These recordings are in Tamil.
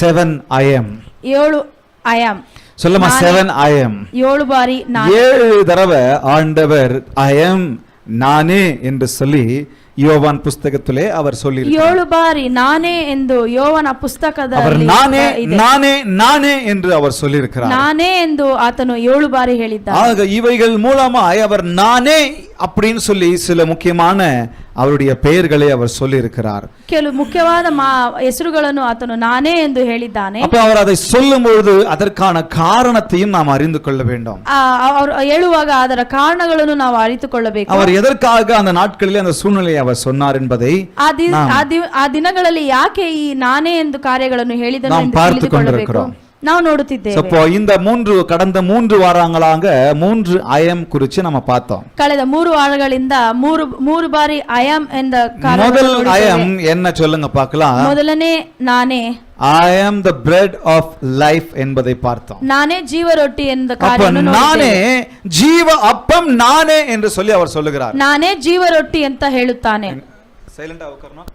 7 I am. 7 I am. சொல்லுமா 7 I am. 7 ಬಾರಿ ನಾನು. 7 தடவை ஆண்டவர் I am நானே என்று சொல்லி யோவான் புஸ்தகத்திலே அவர் சொல்லியிருக்கிறார். 7 ಬಾರಿ ನಾನೇ ಎಂದು ಯೋವನ ಪುಸ್ತಕದಲ್ಲಿ அவர் நானே நானே நானே என்று அவர் சொல்லியிருக்கிறார். ನಾನೇ ಎಂದು ಆತನು 7 ಬಾರಿ ಹೇಳಿದ್ದಾನೆ. ஆக இவைகள் மூலமாய் அவர் நானே அப்படின்னு சொல்லி சில முக்கியமான அவருடைய பெயர்களை அவர் சொல்லி இருக்கிறார். ಕೆಲವು ಮುಖ್ಯವಾದ ಹೆಸರುಗಳನ್ನು ಆತನು ನಾನೇ ಎಂದು ಹೇಳಿದ್ದಾನೆ. அப்ப அவர் அதை சொல்லும் பொழுது அதற்கான காரணத்தையும் நாம் அறிந்து கொள்ள வேண்டும். ಅವರು ಹೇಳುವಾಗ ಅದರ ಕಾರಣಗಳನ್ನು ನಾವು ಅರಿತುಕೊಳ್ಳಬೇಕು. அவர் எதற்காக அந்த நாட்களிலே அந்த சூழ்நிலையை அவர் சொன்னார் என்பதை ಆ ದಿನಗಳಲ್ಲಿ ಯಾಕೆ ಈ ನಾನೇ ಎಂದು ಕಾರ್ಯಗಳನ್ನು ಹೇಳಿದನು ಎಂದು ತಿಳಿದುಕೊಳ್ಳಬೇಕು. ನಾವು ನೋಡುತ್ತಿದ್ದೇವೆ. இந்த கடந்த 3 ವಾರங்களாக 3 I am குறித்து நம்ம பார்த்தோம். ಕಳೆದ 3 ವಾರಗಳಿಂದ 3 ಬಾರಿ I am ಎಂದ முதல் I am என்ன சொல்லுங்க பார்க்கலாம். ಮೊದಲನೇ ನಾನೇ I am the bread of life என்பதை பார்த்தோம். நானே ஜீவ ரொட்டி என்ற காரியವನ್ನು நானே ஜீவ அப்பம் நானே என்று சொல்லி அவர் சொல்லுகிறார். நானே ஜீவ ரொட்டி ಅಂತ ಹೇಳುತ್ತಾನೆ. சைலண்டா உட்காரணும்.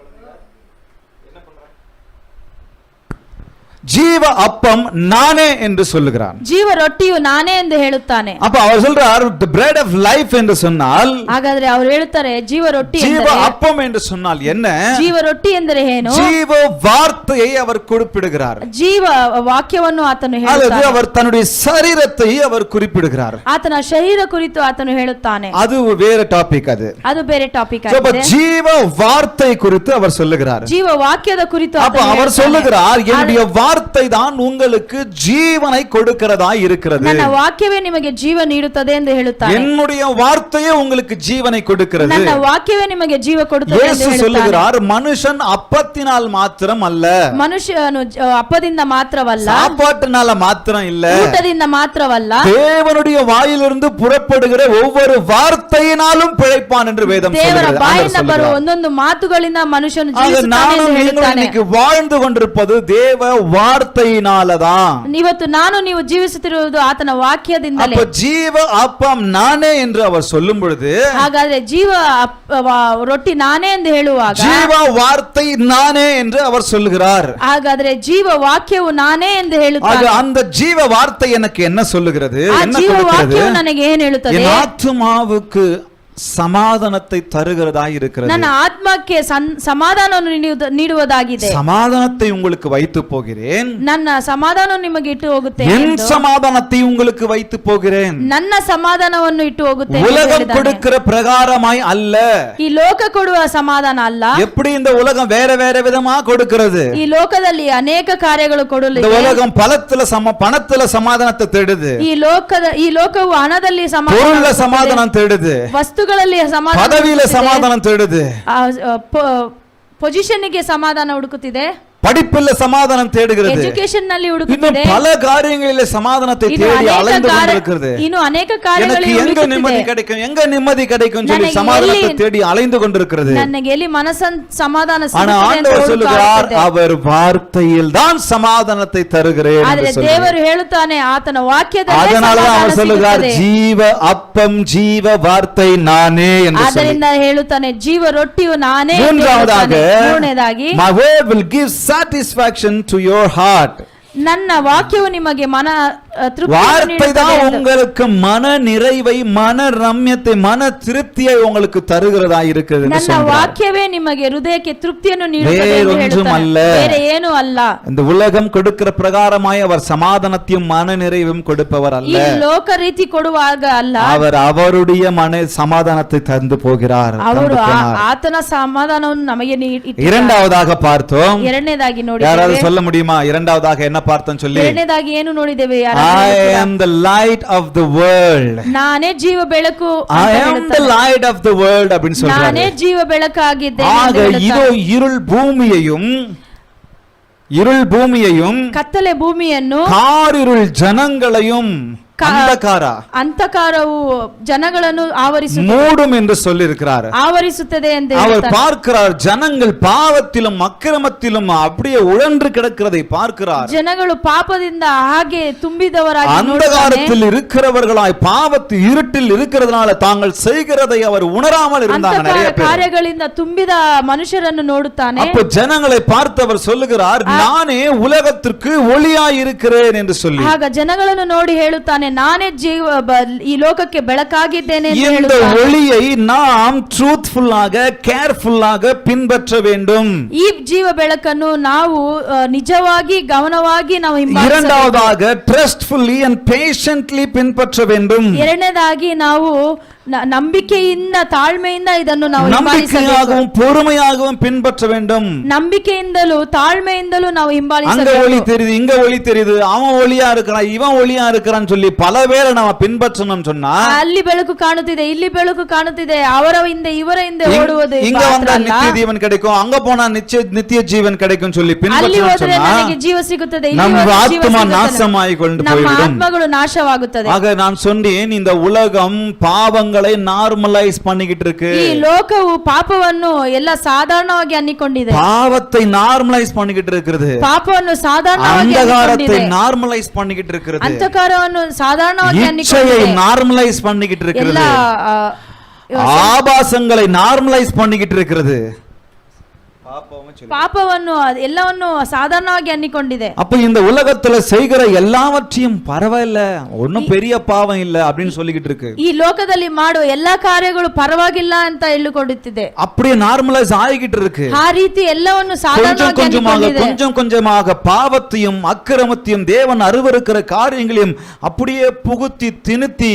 ஜீவ அப்பம் நானே என்று சொல்லுகிறார். ஜீவ ரொட்டியு நானே ಎಂದು ಹೇಳುತ್ತಾನೆ. அப்ப அவர் சொல்றார் the bread of life என்று சொன்னால், ಹಾಗಾದ್ರೆ ಅವರು ಹೇಳ್ತಾರೆ ಜೀವ ರೊಟ್ಟಿ ஜீவ அப்பம் என்று சொன்னால் என்ன? ಜೀವ ರೊಟ್ಟಿ ಎಂದರೆ ಏನು? ஜீவ வார்த்தையை அவர் குறிப்பிடுகிறார். ಜೀವ ವಾಕ್ಯವನ್ನು ಆತನು ಹೇಳುತ್ತಾನೆ. அவர் தன்னுடைய சரீரத்தை அவர் குறிப்பிடுகிறார். ಆತನ ಶರೀರ ಕುರಿತು ಆತನು ಹೇಳುತ್ತಾನೆ. அது வேற டாபிக். அது ಬೇರೆ ಟಾಪಿಕ್ ಆಗಿದೆ. ஜீவ வார்த்தை குறித்து அவர் சொல்லுகிறார். ಜೀವ ವಾಕ್ಯದ ಕುರಿತು அவர் சொல்லுகிறார் என்னுடைய வார்த்தை தான் உங்களுக்கு ஜீவனை கொடுக்கிறதா இருக்கிறது. ನನ್ನ ವಾಕ್ಯವೇ ನಿಮಗೆ ಜೀವ ನೀಡುತ್ತದೆ ಎಂದು ಹೇಳುತ್ತಾನೆ. என்னுடைய வார்த்தையே உங்களுக்கு ஜீவனை கொடுக்கிறது. ನನ್ನ ವಾಕ್ಯವೇ ನಿಮಗೆ ಜೀವ ಕೊಡುತ್ತದೆ ಎಂದು ಯೇಸು சொல்லுகிறார் மனுஷன் அப்பத்தினால் மாத்திரம் அல்ல. ಮನುಷ್ಯನು ಅಪ್ಪದಿಂದ ಮಾತ್ರವಲ್ಲ. சாப்பாட்டினால மாத்திரம் இல்ல. ಊಟದಿಂದ ಮಾತ್ರವಲ್ಲ. தேவனுடைய வாயிலிருந்து புறப்படுகிற ஒவ்வொரு வார்த்தையினாலும் பிழைப்பான் என்று வேதம் சொல்கிறது. ದೇವರ ಬಾಯಿಂದ ಬರುವ ಒಂದೊಂದು ಮಾತುಗಳಿಂದ ಮನುಷ್ಯನು ಜೀವಿಸುತ್ತಾನೆ ಎಂದು ಹೇಳುತ್ತಾನೆ. இன்னைக்கு வாழ்ந்து கொண்டிருப்பது தேவ வார்த்தையினாலதான். ಇವತ್ತು ನಾನು ನೀವು ಜೀವಿಸುತ್ತಿರುವುದು ಆತನ ವಾಕ್ಯದಿಂದಲೇ. அப்ப ஜீவ அப்பம் நானே என்று அவர் சொல்லும் பொழுது, ಹಾಗಾದ್ರೆ ಜೀವ ರೊಟ್ಟಿ ನಾನೇ ಎಂದು ಹೇಳುವಾಗ, ஜீவ வார்த்தை நானே என்று அவர் சொல்லுகிறார். ಹಾಗಾದ್ರೆ ಜೀವ ವಾಕ್ಯವು ನಾನೇ ಎಂದು ಹೇಳುತ್ತಾನೆ. அந்த ஜீவ வார்த்தை எனக்கு என்ன சொல்லுகிறது? என்ன ಜೀವ கொடுக்கிறது? ವಾಕ್ಯವು ನನಗೆ ಏನು ಹೇಳುತ್ತದೆ? என் ஆத்துமாவுக்கு சமாதானத்தை தருகிறதாய் இருக்கிறது. ನನ್ನ ಆತ್ಮಕ್ಕೆ ಸಮಾಧಾನವನ್ನು ನೀಡುವುದಾಗಿದೆ. சமாதானத்தை உங்களுக்கு வைத்து போகிறேன். ನನ್ನ ಸಮಾಧಾನವನ್ನು ನಿಮಗೆ ಇಟ್ಟು ಹೋಗುತ್ತೇನೆ. என் சமாதானத்தை உங்களுக்கு வைத்து போகிறேன். ನನ್ನ ಸಮಾಧಾನವನ್ನು ಇಟ್ಟು ಹೋಗುತ್ತೇನೆ. உலகம் கொடுக்கிற பிரகாரமாய் அல்ல. ಈ ಲೋಕ ಕೊಡುವ ಸಮಾಧಾನ ಅಲ್ಲ. எப்படி இந்த உலகம் வேற வேற விதமா கொடுக்கிறது. ಈ ಲೋಕದಲ್ಲಿ ಅನೇಕ ಕಾರ್ಯಗಳು ಕೊಡಲು இந்த உலகம் பணத்துல சமாதானத்தை தேடுது. ಈ ಲೋಕವು ಹಣದಲ್ಲಿ சமாதானம் தேடுது. ವಸ್ತುಗಳಲ್ಲಿ ಸಮಾಧಾನ, ಪದವಿಯಲ್ಲಿ ಸಮಾಧಾನ தேடுது. ಪೊಸಿಷನ್ಗೆ ಸಮಾಧಾನ ಹುಡುಕುತ್ತಿದೆ. படிப்பில் சமாதானம் தேடுகிறது. ಎಜುಕೇಶನ್ ನಲ್ಲಿ ಹುಡುಕುತ್ತಿದೆ. பல காரியங்களில் சமாதானத்தை தேடி அலைந்து கொண்டிருக்கிறது. ಇನ್ನು ಅನೇಕ ಕಾರ್ಯಗಳಲ್ಲಿ எங்க நிம்மதி கிடைக்கும், எங்க நிம்மதி கிடைக்கும் சொல்லி சமாதானத்தை தேடி அலைந்து கொண்டிருக்கிறது. ನನಗೆ ಎಲ್ಲಿ ಮನಸ್ಸನ್ ಸಮಾಧಾನ ಸಿಗುತ್ತದೆ ಅಂತ ಆண்டவர் சொல்லுகிறார் அவர் வார்த்தையில் தான் சமாதானத்தை தருகிறேன் என்று சொல்கிறார். ದೇವರು ಹೇಳುತ್ತಾನೆ ಆತನ ವಾಕ್ಯದಲ್ಲಿ ಸಮಾಧಾನ அதனால அவர் சொல்லுகிறார் ஜீவ அப்பம் ஜீವ வார்த்தை நானே என்று சொல்லி. ಅದರಿಂದ ಹೇಳುತ್ತಾನೆ ಜೀವ ರೊಟ್ಟಿಯು ನಾನೇ. ಮೂರನೇದಾಗಿ my word will give satisfaction to your heart. ನನ್ನ ವಾಕ್ಯವು ನಿಮಗೆ ಮನ வார்த்தை தான் உங்களுக்கு மன நிறைவை, மன ரம்யத்தை, மன திருப்தியை உங்களுக்கு தருகிறதா இருக்கிறது. ನನ್ನ ವಾಕ್ಯವೇ ನಿಮಗೆ ಹೃದಯಕ್ಕೆ ತೃಪ್ತಿಯನ್ನು ನೀಡುತ್ತದೆ ಎಂದು ಹೇಳುತ್ತಾನೆ. ಬೇರೆ ಏನೂ ಅಲ್ಲ. இந்த உலகம் கொடுக்கிற பிரகாரமாய் அவர் சமாதானத்தையும் மன நிறைவையும் கொடுப்பவர் அல்ல. ಈ ಲೋಕ ರೀತಿ ಕೊಡುವಾಗ ಅಲ್ಲ. அவர் அவருடைய மன சமாதானத்தை தந்து போகிறார். ಅವರು ಆತನ ಸಮಾಧಾನವನ್ನು ನಮಗೆ ನೀಡಿದ್ದಾರೆ. இரண்டாவதாக பார்த்தோம். ಎರಡನೇದಾಗಿ ನೋಡಿದ್ದೇವೆ. யாராவது சொல்ல முடியுமா இரண்டாவதாக என்ன பார்த்தோம் சொல்லி? ಎರಡನೇದಾಗಿ ಏನು ನೋಡಿದ್ದೇವೆ? I am the light of the world. ನಾನೇ ಜೀವ ಬೆಳಕು. I am the light of the world அப்படினு சொல்றாரு. ನಾನೇ ಜೀವ ಬೆಳಕಾಗಿದ್ದೇನೆ ಎಂದು ಹೇಳುತ್ತಾನೆ. இதோ இருள் பூமியையும் ಕತ್ತಲೆ ಭೂಮಿಯನ್ನು காரிருள் ஜனங்களையும் ಅಂಧಕಾರವು ಜನಗಳನ್ನು மூடும் என்று சொல்லி இருக்கிறார். ಆವರಿಸುತ್ತದೆ ಎಂದು அவர் பார்க்கிறார், ஜனங்கள் பாவத்திலும் அக்கிரமத்திலும் அப்படியே உழன்று கிடக்கிறதை பார்க்கிறார். ಜನಗಳು ಪಾಪದಿಂದ ಹಾಗೆ ತುಂಬಿದವರಾಗಿ அந்தகாரத்தில் இருக்கிறவர்களாய் பாவத்து இருட்டில் இருக்கிறதுனால தாங்கள் செய்கிறதை அவர் உணராமல் இருந்தாங்க. நிறைய பேர் ಕಾರ್ಯಗಳಿಂದ ತುಂಬಿದ ಮನುಷ್ಯರನ್ನು ನೋಡುತ್ತಾನೆ. அப்ப ஜனங்களை பார்த்தவர் சொல்லுகிறார், நானே உலகத்திற்கு ஒளியாய் இருக்கிறேன் என்று சொல்லி. ಆಗ ಜನಗಳನ್ನು ನೋಡಿ ಹೇಳುತ್ತಾನೆ, ನಾನೇ ಈ ಲೋಕಕ್ಕೆ ಬೆಳಕಾಗಿದ್ದೇನೆ ಎಂದು இந்த ಹೇಳುತ್ತಾನೆ. ஒளியை நாம் ட்ரூத்ஃபுல்லாக கேர்ஃபுல்லாக பின்பற்ற வேண்டும். ಈ ಜೀವ ಬೆಳಕನ್ನು ನಾವು ನಿಜವಾಗಿ ಗಮನವಾಗಿ ನಾವು ಹಿಂಬಾಲಿಸಬೇಕು. இரண்டாவதாக ட்ரஸ்ட்ஃபுல்லி and patiently பின்பற்ற வேண்டும். ಎರಡನೇದಾಗಿ ನಾವು ನಂಬಿಕೆಯಿಂದ ತಾಳ್ಮೆಯಿಂದ ಇದನ್ನು ನಾವು நம்பிக்கையாகவும் பொறுமையாகவும் பின்பற்ற வேண்டும். ನಂಬಿಕೆಯಿಂದಲೂ ತಾಳ್ಮೆಯಿಂದಲೂ ನಾವು அங்க ಹಿಂಬಾಲಿಸಬೇಕು. ஒளி தெரியுது, இங்க ஒளி தெரியுது, அவன் ஒளியா இருக்கிறான், இவன் ஒளியா இருக்கிறான்னு சொல்லி பல பேரை நம்ம பின்பற்றணும் சொன்னா, ಅಲ್ಲಿ ಬೆಳಕು ಕಾಣುತ್ತಿದೆ, ಇಲ್ಲಿ ಬೆಳಕು ಕಾಣುತ್ತಿದೆ, ಅವರ ಹಿಂದೆ ಇವರ ಹಿಂದೆ ಓಡುವುದು இங்க வந்தா நித்திய ஜீவன் கிடைக்கும், அங்க போனா நித்திய ஜீவன் கிடைக்கும் சொல்லி ಅಲ್ಲಿ பின்பற்றணும் ಹೋದರೆ சொன்னா, ನನಗೆ ಜೀವ ಸಿಗುತ್ತದೆ, ಇಲ್ಲಿ நம்ம ಹೋದರೆ ಜೀವ ஆத்மா ಸಿಗುತ್ತದೆ. நாசமாகி கொண்டு ನಮ್ಮ போய்விடும். ಆತ್ಮಗಳು ನಾಶವಾಗುತ್ತದೆ. ஆக நான் சொன்னேன், இந்த உலகம் பாவங்களை நார்மலைஸ் பண்ணிக்கிட்டு இருக்கு. ಈ ಲೋಕವು ಪಾಪವನ್ನು ಎಲ್ಲ ಸಾಧಾರಣವಾಗಿ ಅನ್ನಿಕೊಂಡಿದೆ. பாவத்தை நார்மலைஸ் பண்ணிக்கிட்டு இருக்கிறது. ಪಾಪವನ್ನು ಸಾಧಾರಣವಾಗಿ அந்தகாரத்தை நார்மலைஸ் பண்ணிக்கிட்டு இருக்கிறது. ಅಂತಕಾರವನ್ನು ಸಾಧಾರಣವಾಗಿ இச்சையை நார்மலைஸ் பண்ணிக்கிட்டு இருக்கிறது. ஆபாசங்களை நார்மலைஸ் பண்ணிக்கிட்டு இருக்கிறது. ಪಾಪವನ್ನು ಎಲ್ಲವನ್ನು ಸಾಧಾರಣವಾಗಿ ಅನ್ನಿಕೊಂಡಿದೆ. அப்ப இந்த உலகத்துல செய்கிற எல்லாவற்றையும் பரவாயில்ல, ஒன்னும் பெரிய பாவம் இல்ல அப்படின்னு சொல்லிக்கிட்டு இருக்கு. ಈ ಲೋಕದಲ್ಲಿ ಮಾಡುವ ಎಲ್ಲಾ ಕಾರ್ಯಗಳು ಪರವಾಗಿಲ್ಲ ಅಂತ ಹೇಳಿಕೊಳ್ಳುತ್ತಿದೆ. அப்படியே நார்மலைஸ் ஆகிக்கிட்டு இருக்கு. ಆ ರೀತಿ ಎಲ್ಲವನ್ನು ಸಾಧಾರಣವಾಗಿ கொஞ்சம் கொஞ்சமாக பாவத்தையும் அக்கிரமத்தையும் தேவன் அருவருக்கிற காரியங்களையும் அப்படியே புகுத்தி திணித்தி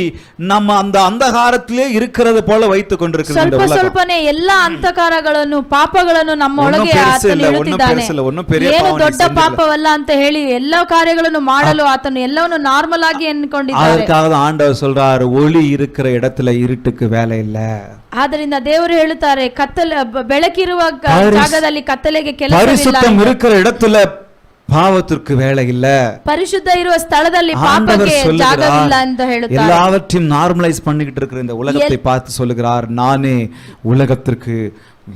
நம்ம அந்த அந்தகாரத்திலே இருக்கிறது போல வைத்துக் கொண்டிருக்கிறது. ಸ್ವಲ್ಪ ಸ್ವಲ್ಪನೇ ಎಲ್ಲಾ ಅಂತಕಾರಗಳನ್ನು ಪಾಪಗಳನ್ನು ನಮ್ಮ ಒಳಗೆ ಆತನು ಇಡುತ್ತಿದ್ದಾನೆ. ಏನು ದೊಡ್ಡ ಪಾಪವಲ್ಲ ಅಂತ ಹೇಳಿ ಎಲ್ಲಾ ಕಾರ್ಯಗಳನ್ನು ಮಾಡಲು ಆತನು ಎಲ್ಲವನ್ನು ನಾರ್ಮಲ್ ಆಗಿ ಎನ್ಕೊಂಡಿದ್ದಾನೆ. ಅದಕ್ಕಾக ஆண்டவர் சொல்றார், ஒளி இருக்கிற இடத்துல இருட்டுக்கு வேலை இல்ல. ಆದ್ದರಿಂದ ದೇವರು ಹೇಳುತ್ತಾರೆ, ಬೆಳಕಿರುವ ಜಾಗದಲ್ಲಿ ಕತ್ತಲೆಗೆ ಕೆಲಸವಿಲ್ಲ. பரிசுத்தம் இருக்கிற இடத்துல பாவத்திற்கு வேலை இல்ல. பரிசுத்த ಇರುವ ಸ್ಥಳದಲ್ಲಿ ಪಾಪಕ್ಕೆ ಜಾಗವಿಲ್ಲ ಅಂತ ಹೇಳುತ್ತಾರೆ. எல்லாவற்றையும் நார்மலைஸ் பண்ணிக்கிட்டு இருக்கிற இந்த உலகத்தை பார்த்து சொல்லுகிறார், நானே உலகத்திற்கு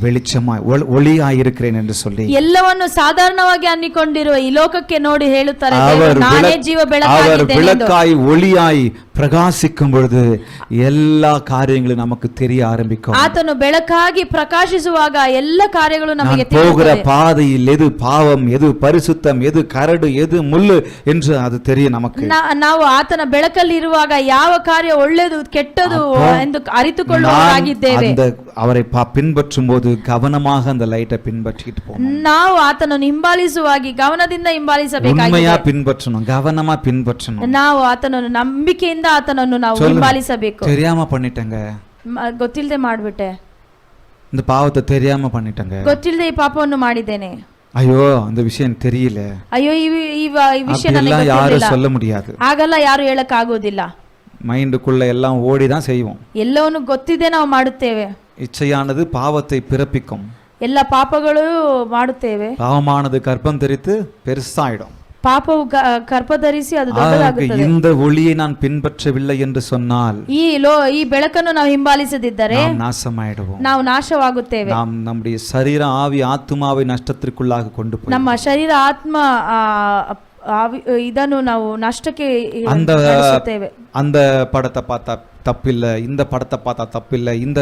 வெளிச்சமாய் ஒளியாய் இருக்கிறேன் என்று சொல்லி ಎಲ್ಲವನ್ನು ಸಾಧಾರಣವಾಗಿ ಅನ್ನಿಕೊಂಡಿರುವ ಈ ಲೋಕಕ್ಕೆ ನೋಡಿ ಹೇಳುತ್ತಾರೆ, ನಾನೇ ಜೀವ அவர் ಬೆಳಕಾಗಿದ್ದೇನೆ. விளக்காய் ஒளியாய் பிரகாசிக்கும் பொழுது எல்லா காரியங்களும் நமக்கு தெரிய ஆரம்பிக்கும். ಆತನು ಬೆಳಕಾಗಿ ಪ್ರಕಾಶಿಸುವಾಗ ಎಲ್ಲ ಕಾರ್ಯಗಳು ನಮಗೆ போகிற பாதையில் எது பாவம், எது பரிசுத்தம், எது கரடு, எது முள்ளு என்று அது தெரியும் நமக்கு. ನಾವು ಆತನ ಬೆಳಕಲ್ಲಿ ಇರುವಾಗ ಯಾವ ಕಾರ್ಯ ಒಳ್ಳೆಯದು ಕೆಟ್ಟದು ಎಂದು ಅರಿತುಕೊಳ್ಳುವವರಾಗಿದ್ದೇವೆ. அவரை பின்பற்றும் போது கவனமாக அந்த லைட்டை பின்பற்றிட்டு போகணும். ನಾವು ಆತನನ್ನು ಹಿಂಬಾಲಿಸುವಾಗಿ ಗಮನದಿಂದ ಹಿಂಬಾಲಿಸಬೇಕಾಗಿದೆ. உண்மையா பின்பற்றணும், கவனமா பின்பற்றணும். ನಾವು ಆತನನ್ನು ನಂಬಿಕೆಯಿಂದ ಆತನನ್ನು ನಾವು ಹಿಂಬಾಲಿಸಬೇಕು. தெரியாம பண்ணிட்டங்க, ಗೊತ್ತಿಲ್ಲದೆ ಮಾಡ್ಬಿಟ್ಟೆ, இந்த பாவத்தை தெரியாம பண்ணிட்டங்க, ಗೊತ್ತಿಲ್ಲದೆ ಈ ಪಾಪವನ್ನು ಮಾಡಿದ್ದೇನೆ, ஐயோ அந்த விஷயம் தெரியல, ಅಯ್ಯೋ ಈ ವಿಷಯ ನನಗೆ யாரும் சொல்ல முடியாது. ಆಗಲ್ಲ, ಯಾರು ಹೇಳಕ್ ಆಗೋದಿಲ್ಲ. மைண்டுக்குள்ள எல்லாம் ஓடி தான் செய்வோம். ಎಲ್ಲವನ್ನು ಗೊತ್ತಿದೆ ನಾವು ಮಾಡುತ್ತೇವೆ. இச்சையானது பாவத்தை பிறப்பிக்கும். ಎಲ್ಲ ಪಾಪಗಳು ಮಾಡುತ್ತೇವೆ. பாவமானது கர்ப்பம் தரித்து பெருசாயிடும். ಪಾಪವು ಗರ್ಭಧರಿಸಿ ಅದು ದೊಡ್ಡದಾಗುತ್ತದೆ. இந்த ஒளியை நான் பின்பற்றவில்லை என்று சொன்னால், ಈ ಬೆಳಕನ್ನು ನಾವು ಹಿಂಬಾಲಿಸದಿದ್ದರೆ நாம் நாசமாயிடுவோம். ನಾವು ನಾಶವಾಗುತ್ತೇವೆ. நாம் நம்முடைய சரீர ஆவி ஆத்துமாவை நஷ்டத்திற்குள்ளாக கொண்டு போய் ನಮ್ಮ ಶರೀರ ಆತ್ಮ ಇದನ್ನು ನಾವು ನಷ್ಟಕ್ಕೆ அந்த படத்தை பார்த்தா தப்பில்ல, இந்த படத்தை பார்த்தா தப்பில்லை, இந்த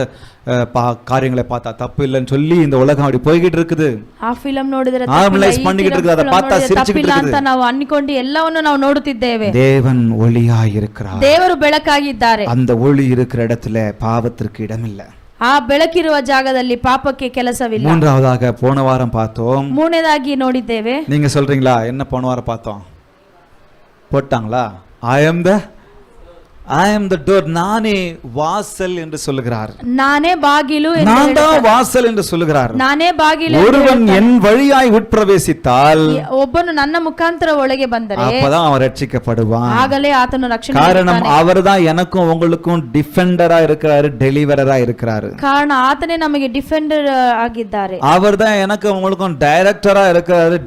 காரியங்களை பார்த்தா தப்பில்லைன்னு சொல்லி இந்த உலகம் அப்படி போய்கிட்டு இருக்குது. ಆ ಫಿಲಂ ನೋಡಿದ್ರೆ நார்மலைஸ் பண்ணிக்கிட்டு இருக்குது, அதை பார்த்தா சிரிச்சிட்டு ಅಂತ ನಾವು ಅನ್ನಿಕೊಂಡು ಎಲ್ಲವನ್ನು ನಾವು ನೋಡುತ್ತಿದ್ದೇವೆ. தேவன் ஒளியாய் இருக்கிறார். ದೇವರು ಬೆಳಕಾಗಿದ್ದಾರೆ. அந்த ஒளி இருக்கிற இடத்துல பாவத்திற்கு இடமில்லை. ಆ ಬೆಳಕಿರುವ ಜಾಗದಲ್ಲಿ ಪಾಪಕ್ಕೆ ಕೆಲಸವಿಲ್ಲ. மூன்றாவதாக போன வாரம் பார்த்தோம். ಮೂರನೇದಾಗಿ ನೋಡಿದ್ದೇವೆ. நீங்க சொல்றீங்களா, என்ன போன வாரம் பார்த்தோம்? போட்டாங்களா? I am the door, நானே வாசல் என்று சொல்லுகிறார். நானே பாகிலு என்று நான் தான் வாசல் என்று சொல்லுகிறார். நானே பாகிலு. ஒருவன் என் வழியாய் உட்பிரவேசித்தால், ಒಬ್ಬನು ನನ್ನ ಮುಖಾಂತರ ಒಳಗೆ ಬಂದರೆ அப்பதான் அவன் ரட்சிக்கப்படுவான். ಆಗಲೇ ಆತನು ರಕ್ಷಣೆ. காரணம் அவர்தான் எனக்கும் உங்களுக்கும் டிஃபெண்டரா இருக்கிறாரு, டெலிவரரா இருக்கிறாரு. ಕಾರಣ ಆತನೇ ನಮಗೆ ಡಿಫೆಂಡರ್ ಆಗಿದ್ದಾರೆ. அவர்தான் எனக்கு உங்களுக்கும் டைரக்டரா இருக்கிறாரு,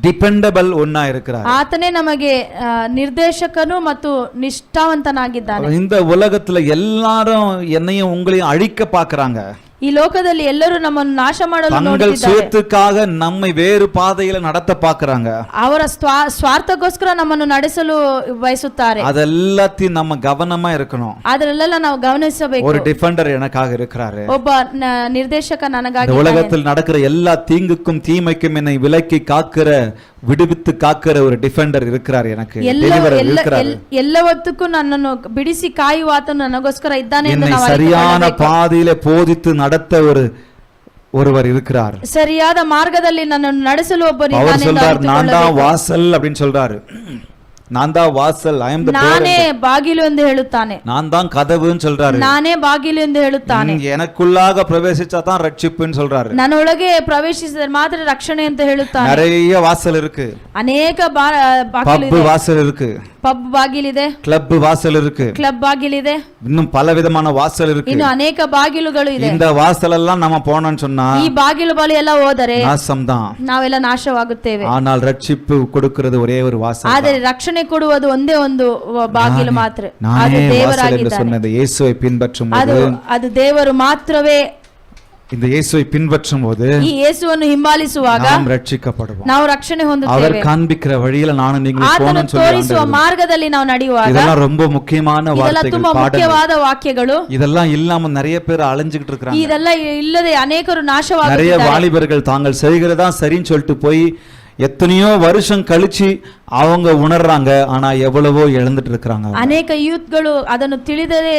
ಡಿಪೆಂಡಬಲ್ ಒನ್ನ இருக்கிறார். ಆತನೇ ನಮಗೆ ನಿರ್ದೇಶಕನು ಮತ್ತು ನಿಷ್ಠಾವಂತನಾಗಿದ್ದಾನೆ. இந்த உலகத்துல எல்லாரும் என்னையும் உங்களையும் அழிக்க பாக்குறாங்க. ಈ ಲೋಕದಲ್ಲಿ ಎಲ್ಲರೂ ನಮ್ಮನ್ನು ನಾಶ ಮಾಡಲು தங்கள் ನೋಡುತ್ತಿದ್ದಾರೆ. சுயத்துக்காக நம்மை வேறு பாதையில நடத்த பாக்குறாங்க. ಅವರ ಸ್ವಾರ್ಥಕ್ಕೋಸ್ಕರ ನಮ್ಮನ್ನು ನಡೆಸಲು ಬಯಸುತ್ತಾರೆ. அதெல்லாத்தையும் நம்ம கவனமா இருக்கணும். ಅದರಲ್ಲೆಲ್ಲ ನಾವು ಗಮನಿಸಬೇಕು. ஒரு டிஃபெண்டர் எனக்காக இருக்கிறாரு. ಒಬ್ಬ ನಿರ್ದೇಶಕ ನನಗಾಗಿ இந்த உலகத்தில் நடக்கிற எல்லா தீங்குக்கும் தீமைக்கும் என்னை விலக்கி காக்கிற விடுவித்து காக்கிற ஒரு டிஃபெண்டர் இருக்கிறார் எனக்கு. ಎಲ್ಲವತ್ತಕ್ಕೂ ನನ್ನನ್ನು ಬಿಡಿಸಿ ಕಾಯುವ ಆತನು ನನಗೋಸ್ಕರ ಇದ್ದಾನೆ ಎಂದು என்னை ನಾವು சரியான பாதையிலே போதித்து நடத்த ஒருவர் இருக்கிறார். ಸರಿಯಾದ ಮಾರ್ಗದಲ್ಲಿ ನನ್ನನ್ನು ನಡೆಸಲು ಒಬ್ಬನಿದ್ದಾನೆ அவர் சொல்றார் நான் தான் வாசல் அப்படின்னு சொல்றாரு. நான் தான் வாசல், I am the door. ನಾನೇ ಬಾಗಿಲು ಎಂದು ಹೇಳುತ್ತಾನೆ. நான் தான் கதவுன்னு சொல்றாரு. ನಾನೇ ಬಾಗಿಲು ಎಂದು ಹೇಳುತ್ತಾನೆ. எனக்குள்ளாக பிரவேசிச்சா தான் ரட்சிப்புன்னு சொல்றாரு. ನನ್ನೊಳಗೆ ಪ್ರವೇಶಿಸಿದರೆ ಮಾತ್ರ ರಕ್ಷಣೆ ಅಂತ ಹೇಳುತ್ತಾನೆ. நிறைய வாசல் இருக்கு. ಅನೇಕ பப் வாசல் இருக்கு. ಪಬ್ ಬಾಗಿಲಿದೆ. ಕ್ಲಬ್ ವಾಸಲ್ இருக்கு. ಕ್ಲಬ್ ಬಾಗಿಲಿದೆ. இன்னும் பல விதமான வாசல் இருக்கு. ಇನ್ನು ಅನೇಕ ಬಾಗಿಲುಗಳು ಇದೆ. இந்த வாசல் எல்லாம் நம்ம போனோம்னு சொன்னா ಈ ಬಾಗಿಲು ಬಳಿ ಎಲ್ಲ ಹೋದರೆ நாசம்தான். ನಾವೆಲ್ಲ ನಾಶವಾಗುತ್ತೇವೆ. ஆனால் ரட்சிப்பு கொடுக்கிறது ஒரே ஒரு வாசல். ಆದರೆ ರಕ್ಷಣೆ ಕೊಡುವುದು ಒಂದೇ ಒಂದು ಬಾಗಿಲು ಮಾತ್ರ. அது தேவராಗಿದ್ದಾನೆ. சொன்னது இயேசுவை பின்பற்றும்போது ಅದು ದೇವರು ಮಾತ್ರವೇ. இந்த இயேசுவை பின்பற்றும்போது ಈ ಯೇಸುವನ್ನು ಹಿಂಬಾಲಿಸುವಾಗ நாம் ರಕ್ಷಿಸப்படுவோம். ನಾವು ರಕ್ಷಣೆ ಹೊಂದುತ್ತೇವೆ. அவர் காண்பிக்கிற வழியில நானும் நீங்களும் போகணும்னு சொல்லி ತೋರಿಸುವ ಮಾರ್ಗದಲ್ಲಿ ನಾವು ನಡೆಯುವಾಗ இதெல்லாம் ரொம்ப முக்கியமான வார்த்தைகள், ತುಂಬಾ ಮುಖ್ಯವಾದ ವಾಕ್ಯಗಳು. இதெல்லாம் இல்லாம நிறைய பேர் அலைஞ்சிட்டு இருக்காங்க. ಇದೆಲ್ಲ ಇಲ್ಲದೆ ಅನೇಕರು ನಾಶವಾಗುತ್ತಿದ್ದಾರೆ. நிறைய வாலிபர்கள் தாங்கள் செய்கிறதா சரின்னு சொல்லிட்டு போய் எத்தனையோ வருஷம் கழிச்சு அவங்க உணர்றாங்க, ஆனா எவ்வளவோ இழந்துட்டு இருக்காங்க. ಅನೇಕ ಯೂತ್ಗಳು ಅದನ್ನು ತಿಳಿದರೆ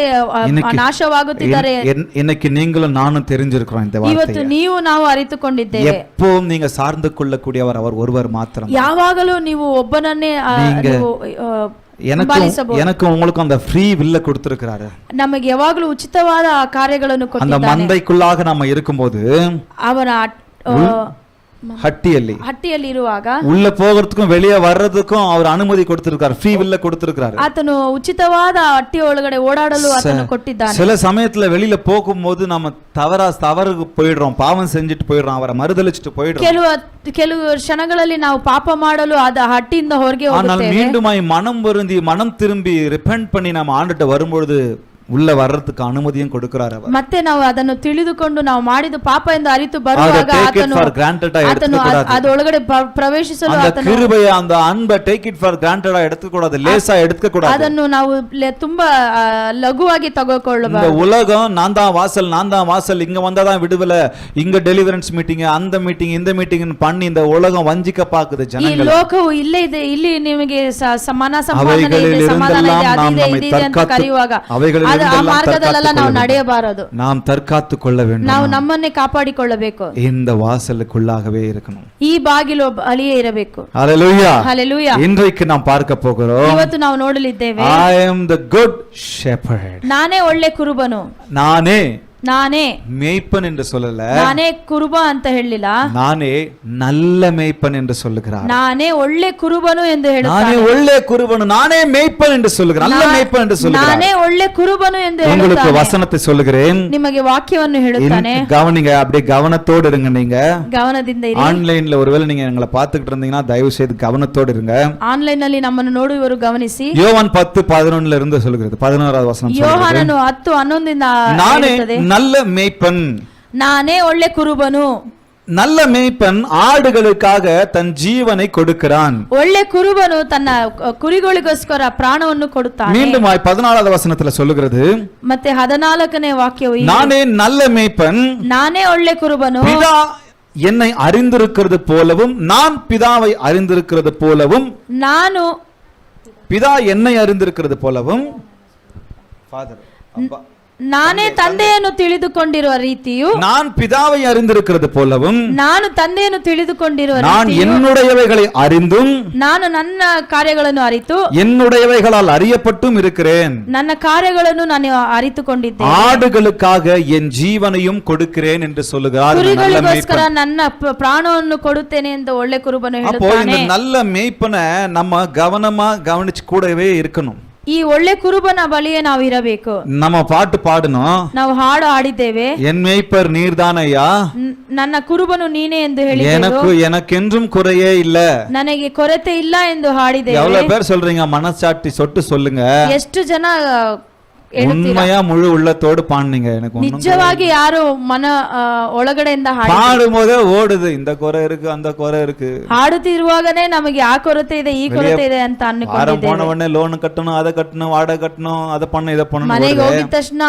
ನಾಶವಾಗುತ್ತಿದ್ದಾರೆ. இன்னைக்கு நீங்களும் நானும் தெரிஞ்சிருக்கிறோம் இந்த வார்த்தையை. ಇವತ್ತು ನೀವು ನಾವು ಅರಿತುಕೊಂಡಿದ್ದೇವೆ. எப்பவும் நீங்க சார்ந்து கொள்ளக்கூடியவர் அவர் ஒருவர் மாத்திரம். ಯಾವಾಗಲೂ ನೀವು ಒಬ್ಬನನ್ನೇ எனக்கு உங்களுக்கு அந்த ஃப்ரீ வில்ல கொடுத்திருக்கிறாரு. ನಮಗೆ ಯಾವಾಗಲೂ ಉಚಿತವಾದ ಕಾರ್ಯಗಳನ್ನು ಕೊಟ್ಟಿದ್ದಾನೆ. அந்த மந்தைக்குள்ளாக நம்ம இருக்கும்போது ಅವನ ಹಟ್ಟಿಯಲ್ಲಿ ಇರುವಾಗ உள்ள போகிறதுக்கும் வெளியே வர்றதுக்கும் அவர் ಅನುಮತಿ கொடுத்திருக்கார். ಫ್ರೀ ವಿಲ್ಲ கொடுத்திருக்காரு. ಆತನು ಉಚಿತವಾದ ಹಟ್ಟಿ ಒಳಗಡೆ ಓಡಾಡಲು ಆತನು ಕೊಟ್ಟಿದ್ದಾನೆ. சில சமயத்துல வெளியில போகும்போது நம்ம தவறுக்கு போயிடுறோம், பாவம் செஞ்சுட்டு போயிடுறோம், அவரை மறுதலிச்சிட்டு போயிடுறோம். ಕೆಲವು ಕ್ಷಣಗಳಲ್ಲಿ ನಾವು ಪಾಪ ಮಾಡಲು ಅದ ಹಟ್ಟಿಯಿಂದ ಹೊರಗೆ ಹೋಗುತ್ತೇವೆ. ஆனால் மீண்டுமாய் மனம் வருந்தி மனம் திரும்பி ரிபெண்ட் பண்ணி நம்ம ஆண்டுட்ட வரும்பொழுது உள்ள வர்றதுக்கு அனுமதியும் கொடுக்கிறார் அவர். ಮತ್ತೆ ನಾವು ಅದನ್ನು ತಿಳಿದುಕೊಂಡು ನಾವು ಮಾಡಿದ ಪಾಪ ಎಂದು ಅರಿತು ಬರುವಾಗ ಆತನು ಅದರೊಳಗಡೆ ಪ್ರವೇಶಿಸಲು அந்த கிருபையை அந்த அன்பை டேக் இட் ஃபார் கிராண்டடா எடுத்துக்க கூடாது, லேசா எடுத்துக்க கூடாது. ಅದನ್ನು ನಾವು ತುಂಬಾ ಲಘುವಾಗಿ ತಗೊಳ್ಳಬಾರದು. இந்த உலகம் நான் தான் வாசல் இங்க வந்தாதான் விடுதலை, இங்க டெலிவரன்ஸ் மீட்டிங், அந்த மீட்டிங், இந்த மீட்டிங் பண்ணி இந்த உலகம் வஞ்சிக்க பாக்குது ஜனங்கள். ಈ ಲೋಕವು ಇಲ್ಲೇ ಇದೆ, ಇಲ್ಲಿ ನಿಮಗೆ ಸಮಾಧಾನ ಇದೆ ಅಂತ ಕರೆಯುವಾಗ ಆ ಮಾರ್ಗದಲ್ಲೆಲ್ಲ ನಾವು ನಡೆಯಬಾರದು. நாம் தற்காத்து கொள்ள வேண்டும். ನಾವು ನಮ್ಮನ್ನೇ ಕಾಪಾಡಿಕೊಳ್ಳಬೇಕು. இந்த வாசலுக்குள்ளாகவே இருக்கணும். ಈ ಬಾಗಿಲು ಅಲ್ಲಿಯೇ ಇರಬೇಕು. ஹalleluya. ஹalleluya. இன்றைக்கு நாம் பார்க்க போகிறோம். ಇವತ್ತು ನಾವು ನೋಡಲಿದ್ದೇವೆ. I am the good shepherd. ನಾನೇ ಒಳ್ಳೆ ಕುರುಬನು. ನಾನೇ மேய்ப்பன் என்று சொல்லல, ನಾನೇ ಕುರುಬ ಅಂತ ಹೇಳಿಲ್ಲ, நானே நல்ல மேய்ப்பன் என்று சொல்லுகிறார். ನಾನೇ ಒಳ್ಳೆ ಕುರುಬನು ಎಂದು ಹೇಳುತ್ತಾನೆ. நானே ಒಳ್ಳೆ ಕುರುಬನು, நானே மேய்ப்பன் என்று சொல்லுகிறார். நல்ல மேய்ப்பன் என்று சொல்லுகிறார். ನಾನೇ ಒಳ್ಳೆ ಕುರುಬನು ಎಂದು ಹೇಳುತ್ತಾನೆ. உங்களுக்கு வசனத்தை சொல்லுகிறேன், ನಿಮಗೆ ವಾಕ್ಯವನ್ನು ಹೇಳುತ್ತಾನೆ. கவனிங்க, அப்படியே கவனத்தோடு இருங்க. நீங்க கவனದಿಂದ ಇರಿ. ஆன்லைன்ல ஒருவேளை நீங்க எங்களை பார்த்துக்கிட்டு இருந்தீங்கன்னா தயவு செய்து கவனத்தோடு இருங்க. ಆನ್ಲೈನ್ ನಲ್ಲಿ ನಮ್ಮನ್ನು ನೋಡುವವರು ಗಮನಿಸಿ. யோவான் 10:11 இருந்து சொல்லுகிறது. 11வது வசனம் சொல்லுகிறது, ಯೋಹಾನನು 10:11 நானே நல்ல மேய்ப்பன், ನಾನೇ ಒಳ್ಳೆ ಕುರುಬನು. நல்ல மேய்ப்பன் ஆடுகளுக்காக தன் ஜீவனை கொடுக்கிறான். ಒಳ್ಳೆ ಕುರುಬನು ತನ್ನ ಕುರಿಗಳಿಗೋಸ್ಕರ ಪ್ರಾಣವನ್ನು ಕೊಡುತ್ತಾನೆ. மீண்டும் 14வது வசனத்துல சொல்லுகிறது, ಮತ್ತೆ 14ನೇ ವಾಕ್ಯವು நானே நல்ல மேய்ப்பன், ನಾನೇ ಒಳ್ಳೆ ಕುರುಬನು, பிதா என்னை அறிந்திருக்கிறது போலவும் நான் பிதாவை அறிந்திருக்கிறது போலவும், ನಾನು பிதா என்னை அறிந்திருக்கிறது போலவும், ನಾನೇ ತಂದೆಯನ್ನು ತಿಳಿದುಕೊಂಡಿರುವ ರೀತಿಯು, நான் பிதாவை அறிந்திருக்கிறது போலவும், ನಾನು ತಂದೆಯನ್ನು ತಿಳಿದುಕೊಂಡಿರುವ நான் என்னுடையவைகளை அறிந்தும், ನಾನು ನನ್ನ ಕಾರ್ಯಗಳನ್ನು ಅರಿತು என்னுடையவைகளால் அறியப்பட்டும் இருக்கிறேன். ನನ್ನ ಕಾರ್ಯಗಳನ್ನು ನಾನು ಅರಿತುಕೊಂಡಿದ್ದೇನೆ. ஆடுகளுக்காக என் ஜீவனையும் கொடுக்கிறேன் என்று சொல்லுகிறார். ಕುರಿಗಳಿಗೋಸ್ಕರ ನನ್ನ ಪ್ರಾಣವನ್ನು ಕೊಡುತ್ತೇನೆ ಎಂದು ಒಳ್ಳೆ ಕುರುಬನು ಹೇಳುತ್ತಾನೆ. அப்போ இந்த நல்ல மேய்ப்பனை நம்ம கவனமா கவனிச்சு கூடவே இருக்கணும். ಈ ಒಳ್ಳೆ ಕುರುಬನ ಬಳಿಯೇ ನಾವು ಇರಬೇಕು. நம்ம பாட்டு பாடணும், ನಾವು ಹಾಡು ಹಾಡಿದ್ದೇವೆ, என் மேய்ப்பர் நீர்தானையா, ನನ್ನ ಕುರುಬನು ನೀನೇ ಎಂದು எனக்கு எனக்கென்றும் குறையே இல்ல, ನನಗೆ ಕೊರತೆ ಇಲ್ಲ ಎಂದು ಹಾಡಿದ್ದೇವೆ. எவ்வளவு பேர் சொல்றீங்க? மனசாட்சி சொட்டு சொல்லுங்க. ಎಷ್ಟು ಜನ உண்மையா முழு உள்ளத்தோடு பாடுனீங்க? எனக்கு ನಿಜವಾಗಿ ಯಾರು ಮನ ಒಳಗಡೆಯಿಂದ பாடும்போதே ஓடுது, இந்த குறை இருக்கு அந்த குறை இருக்கு. ಹಾಡುತ್ತಿರುವಾಗನೇ ನಮಗೆ ಆ ಕೊರತೆ ಇದೆ ಈ ಕೊರತೆ ಇದೆ ಅಂತ ಅನ್ಕೊಂಡಿದ್ದೇವೆ. போன உடனே ಲೋನ್ ಕಟ್ಟணும், ಅದ ಕಟ್ಟணும், ವಾಡகை ಕಟ್ಟணும், ಅದ பண்ணு ಇದ பண்ணு, ಮನೆಗೆ ಹೋಗಿದ ತಕ್ಷಣ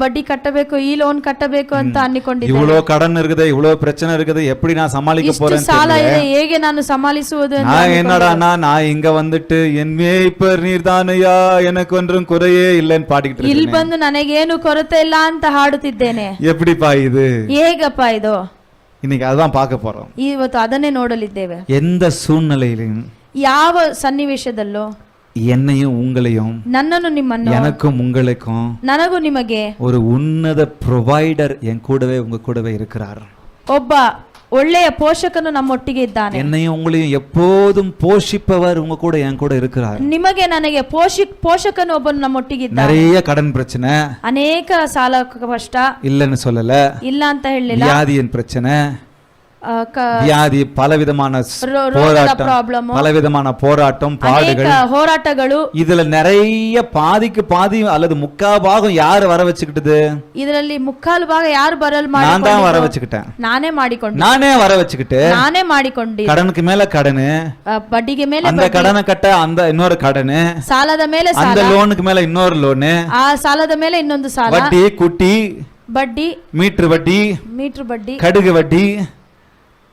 ಬಡ್ಡಿ ಕಟ್ಟಬೇಕು, ಈ ಲೋನ್ ಕಟ್ಟಬೇಕು ಅಂತ ಅನ್ಕೊಂಡಿದ್ದೇವೆ. இவ்வளவு கடன் இருக்குது, இவ்வளவு பிரச்சனை இருக்குது, எப்படி நான் சமாளிக்க போறேன், ಸಾಲ ಇದೆ, ಹೇಗೆ ನಾನು ಸಮಾಲಿಸುವುದು ಅಂತ. என்னடா நான் இங்க வந்துட்டு என் மேய்ப்பர் நீர்தானையா எனக்கு ஒன்றும் குறையே இல்லைன்னு பாடிக்கிட்டு ಇಲ್ಲಿ ಬಂದು ನನಗೇನು ಕೊರತೆ ಇಲ್ಲ ಅಂತ ಹಾಡುತ್ತಿದ್ದೇನೆ. எப்படிப்பா இது, ಹೇಗಪ್ಪ ಇದು? இன்னைக்கு அதான் பார்க்க போறோம். ಇವತ್ತು ಅದನ್ನೇ ನೋಡಲಿದ್ದೇವೆ. எந்த சூழ்நிலையிலும் ಯಾವ ಸನ್ನಿವೇಶದಲ್ಲೂ என்னையும் உங்களையும், ನನ್ನನ್ನು ನಿಮ್ಮನ್ನು, எனக்கும் உங்களுக்கும் ನನಗೂ ನಿಮಗೆ ஒரு உன்னத ப்ரொவைடர் என் கூடவே உங்க கூடவே இருக்கிறார். ಒಬ್ಬ ಒಳ್ಳೆಯ ಪೋಷಕನು ನಮ್ಮೊಟ್ಟಿಗೆ ಇದ್ದಾನೆ. என்னையும் உங்களையும் எப்போதும் போஷிப்பவர் உங்க கூட என் கூட இருக்கிறார். ನಿಮಗೆ ನನಗೆ ಪೋಷಕನು ಒಬ್ಬನು ನಮ್ಮೊಟ್ಟಿಗೆ ಇದ್ದಾನೆ. நிறைய கடன் பிரச்சனை, ಅನೇಕ ಸಾಲ ಕಷ್ಟ இல்லன்னு சொல்லல, ಇಲ್ಲ ಅಂತ ಹೇಳಲಿಲ್ಲ. வியாதியின் பிரச்சனை, வியாதி, பலவிதமான போராட்டம், பலவிதமான போராட்டம், பாடுகள், ಹೋರಾಟಗಳು. இதுல நிறைய பாதிக்கு பாதி அல்லது முக்கா பாகம் யாரு வர வச்சுக்கிட்டது? ಇದರಲ್ಲಿ ಮುಕ್ಕಾಲು ಭಾಗ ಯಾರು ಬರಲ್ நான் தான் வர வச்சுக்கிட்டேன், ನಾನೇ ಮಾಡಿಕೊಂಡು, நானே வர வச்சுக்கிட்டு, ನಾನೇ ಮಾಡಿಕೊಂಡು, கடனுக்கு மேல கடனு, ಬಡ್ಡಿಗೆ ಮೇಲೆ அந்த கடனை கட்ட அந்த இன்னொரு கடனு, ಸಾಲದ ಮೇಲೆ ಸಾಲ, அந்த லோனுக்கு மேல இன்னொரு லோனு, ಆ ಸಾಲದ ಮೇಲೆ ಇನ್ನೊಂದು ಸಾಲ, வட்டி குட்டி, ಬಡ್ಡಿ, மீட்டர் வட்டி, ಮೀಟರ್ ಬಡ್ಡಿ, கடுகு வட்டி,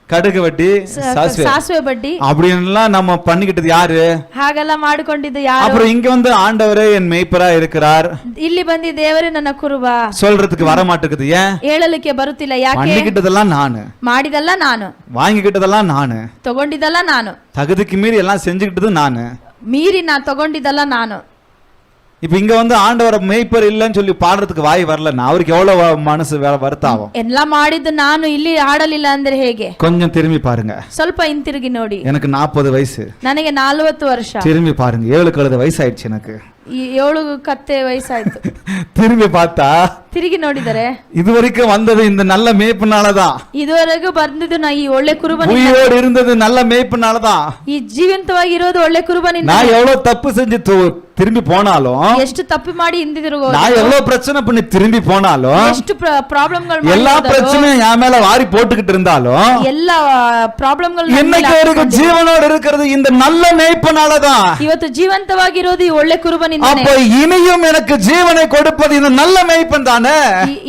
கடுகு வட்டி, ಸಾಸಿವೆ ಬಡ್ಡಿ, அப்படின்லாம் நம்ம பண்ணிக்கிட்டது யாரு? ಹಾಗೆಲ್ಲ ಮಾಡಿಕೊಂಡಿದ್ದು ಯಾರು? அப்புறம் இங்க வந்து ஆண்டவரே என் மேய்ப்பரா இருக்கிறார், ಇಲ್ಲಿ ಬಂದಿ ದೇವರೇ ನನ್ನ ಕುರುಬ சொல்றதுக்கு வர மாட்டேங்குது. ஏன்? ಹೇಳಲಿಕ್ಕೆ ಬರುತ್ತಿಲ್ಲ. ಯಾಕೆ? பண்ணிக்கிட்டதெல்லாம் நானு, ಮಾಡಿದಲ್ಲ ನಾನು, வாங்கிக்கிட்டதெல்லாம் நானு, ತಗೊಂಡಿದ್ದಲ್ಲ ನಾನು, தகுதிக்கு மீறி எல்லாம் செஞ்சுக்கிட்டது நானு, ಮೀರಿ ನಾ ತಗೊಂಡಿದ್ದಲ್ಲ ನಾನು. இப்ப இங்க வந்து ஆண்டவர மேய்ப்பர் இல்லன்னு சொல்லி பாடுறதுக்கு வாய் வரலன்னா அவருக்கு எவ்வளவு மனசு வருத்தாகும். ಎಲ್ಲ ಮಾಡಿದ್ದು ನಾನು ಇಲ್ಲಿ ಹಾಡಲಿಲ್ಲ ಅಂದ್ರೆ ಹೇಗೆ? கொஞ்சம் திரும்பி பாருங்க, ಸ್ವಲ್ಪ ಹಿಂತಿರುಗಿ ನೋಡಿ. எனக்கு 40 வயசு, ನನಗೆ 40 ವರ್ಷ. திரும்பி பாருங்க, 7 கழுத வயசாயிடுச்சு எனக்கு. 7 ಕತ್ತೆ ವಯಸ್ಸಾಯ್ತು. திரும்பி பார்த்தா, ತಿರುಗಿ ನೋಡಿದರೆ இதுவரைக்கும் வந்தது இந்த நல்ல மேய்ப்புனாலதான், ಇದುವರೆಗೂ ಬಂದಿದ್ದು ನಾ ಈ ಒಳ್ಳೆ ಕುರುಬನಿಂದ, உயிரோடு இருந்தது நல்ல மேய்ப்புனாலதான், ಈ ಜೀವಂತವಾಗಿ ಇರೋದು ಒಳ್ಳೆ ಕುರುಬನಿಂದ. நான் எவ்வளவு தப்பு செஞ்சு திரும்பி போனாலும், ಎಷ್ಟು ತಪ್ಪು ಮಾಡಿ ಹಿಂದಿರುಗೋ, நான் எவ்வளவு பிரச்சனை பண்ணி திரும்பி போனாலும், ಎಷ್ಟು ಪ್ರಾಬ್ಲಮ್ಗಳು, எல்லா பிரச்சனையும் என் மேல வாரி போட்டுக்கிட்டு இருந்தாலும், ಎಲ್ಲ ಪ್ರಾಬ್ಲಮ್ಗಳು என்னைக்கு வரைக்கும் ஜீவனோடு இருக்கிறது இந்த நல்ல மேய்ப்பனாலதான். ಇವತ್ತು ಜೀವಂತವಾಗಿರೋದು ಈ ಒಳ್ಳೆ ಕುರುಬನಿಂದ. அப்ப இனியும் எனக்கு ஜீவனை கொடுப்பது இந்த நல்ல மேய்ப்பன் தானே.